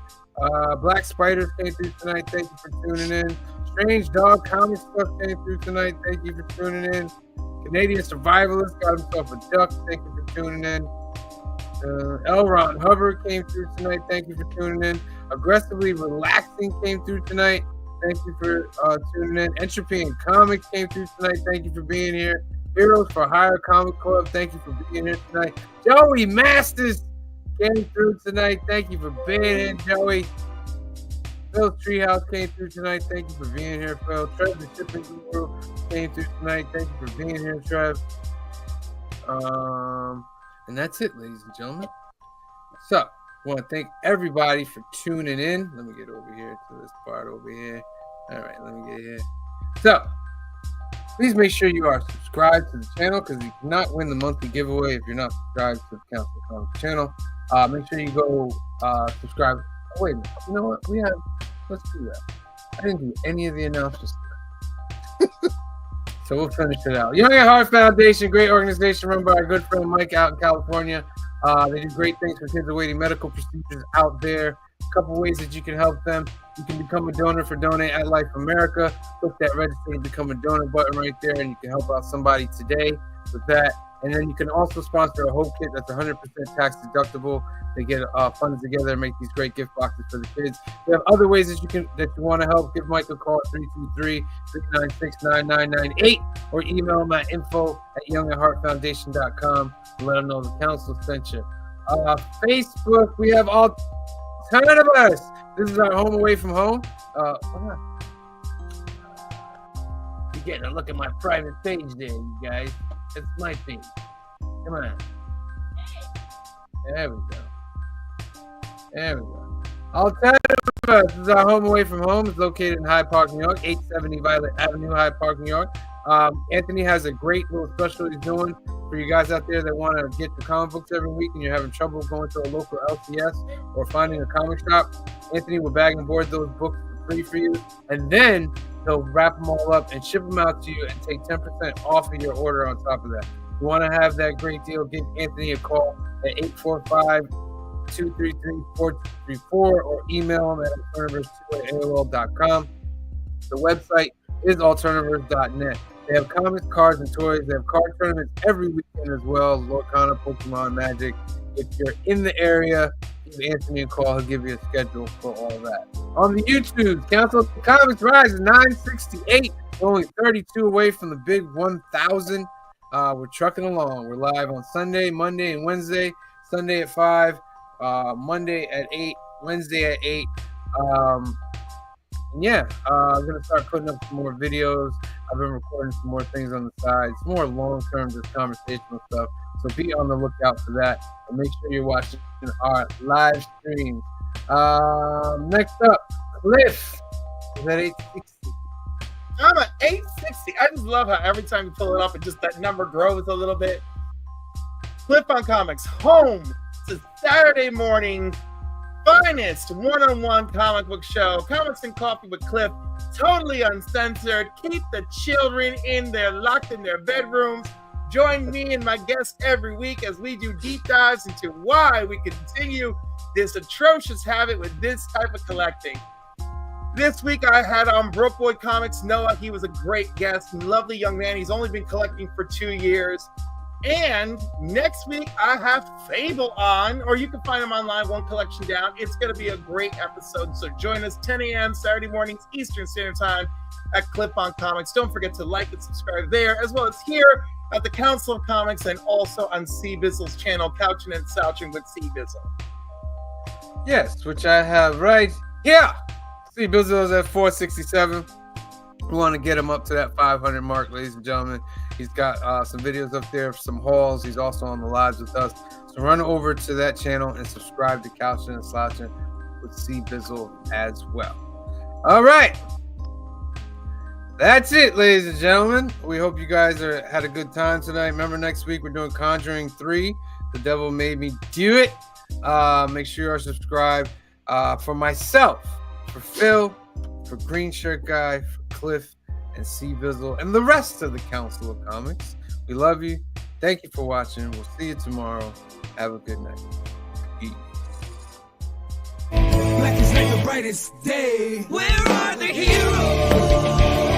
Black Spiders came through tonight. Thank you for tuning in. Strange Dog Comic Stuff came through tonight. Thank you for tuning in. Canadian Survivalist got himself a duck. Thank you for tuning in. L. Ron Hubbard came through tonight. Thank you for tuning in. Aggressively Relaxing came through tonight. Thank you for tuning in. Entropy and Comics came through tonight. Thank you for being here. Heroes for Hire Comic Club. Thank you for being here tonight. Joey Masters came through tonight. Thank you for being here, Joey. Phil Treehouse came through tonight. Thank you for being here, Phil. Trev the Shipping Guru came through tonight. Thank you for being here, Trev. And that's it, ladies and gentlemen. So, I want to thank everybody for tuning in. Let me get over here to this part over here. All right, let me get here. So, please make sure you are subscribed to the channel because you cannot win the monthly giveaway if you're not subscribed to the Council of Comics channel. Make sure you go subscribe. Oh, wait a minute. You know what? Let's do that. I didn't do any of the announcements. So we'll finish it out. Young at Heart Foundation, great organization run by our good friend Mike out in California. They do great things for kids awaiting medical procedures out there. A couple ways that you can help them. You can become a donor for Donate at Life America. Click that register and become a donor button right there, and you can help out somebody today with that. And then you can also sponsor a Hope Kit that's 100% tax deductible. They get funds together and make these great gift boxes for the kids. We have other ways that you want to help. Give Mike a call at 323-396-9998 or email him at info@youngatheartfoundation.com and let him know the council sent you. Facebook, we have Alternatives. This is our home away from home. You're getting a look at my private page there, you guys. It's my page. Come on. There we go. Alternative is our home away from home. It's located in Hyde Park, New York, 870 Violet Avenue, Hyde Park, New York. Anthony has a great little special he's doing for you guys out there that want to get the comic books every week and you're having trouble going to a local LCS or finding a comic shop. Anthony will bag and board those books for free for you. And then he'll wrap them all up and ship them out to you and take 10% off of your order on top of that. If you want to have that great deal, give Anthony a call at 845-233-4234 or email him at alternatives2@aol.com. The website is alternatives.net. They have comics, cards, and toys. They have card tournaments every weekend as well. Lorcana, Pokemon, Magic. If you're in the area, give Anthony a call. He'll give you a schedule for all that. On the YouTube, Council of Comics Rise is 968. We're only 32 away from the big 1,000. We're trucking along. We're live on Sunday, Monday, and Wednesday. Sunday at 5, Monday at 8, Wednesday at 8. I'm going to start putting up some more videos. I've been recording some more things on the side. It's more long-term, just conversational stuff. So be on the lookout for that. And make sure you're watching our live streams. Next up, Cliff is at 860. I'm at 860. I just love how every time you pull it up, and just that number grows a little bit. Cliff on Comics, home to Saturday morning finest one-on-one comic book show. Comics and Coffee with Cliff, totally uncensored. Keep the children in there, locked in their bedrooms. Join me and my guests every week as we do deep dives into why we continue this atrocious habit with this type of collecting. This week I had on Broke Boy Comics Noah. He was a great guest, lovely young man. He's only been collecting for 2 years. And next week I have Fable on, or you can find him online, one collection down. It's going to be a great episode. So join us 10 a.m. Saturday mornings Eastern Standard Time at Cliff on Comics. Don't forget to like and subscribe there, as well as here at the Council of Comics and also on C Bizzle's channel, Couching and Slouching with C Bizzle. Yes, which I have right here. C Bizzle is at 467. We want to get him up to that 500 mark, ladies and gentlemen. He's got some videos up there, some hauls. He's also on the lives with us. So run over to that channel and subscribe to Couching and Slouching with C Bizzle as well. All right. That's it, ladies and gentlemen. We hope you guys had a good time tonight. Remember, next week we're doing Conjuring 3. The Devil Made Me Do It. Make sure you're subscribed. For myself, for Phil, for Green Shirt Guy, for Cliff, and C Bizzle, and the rest of the Council of Comics. We love you. Thank you for watching. We'll see you tomorrow. Have a good night. Peace. Black is like the brightest day. Where are the heroes?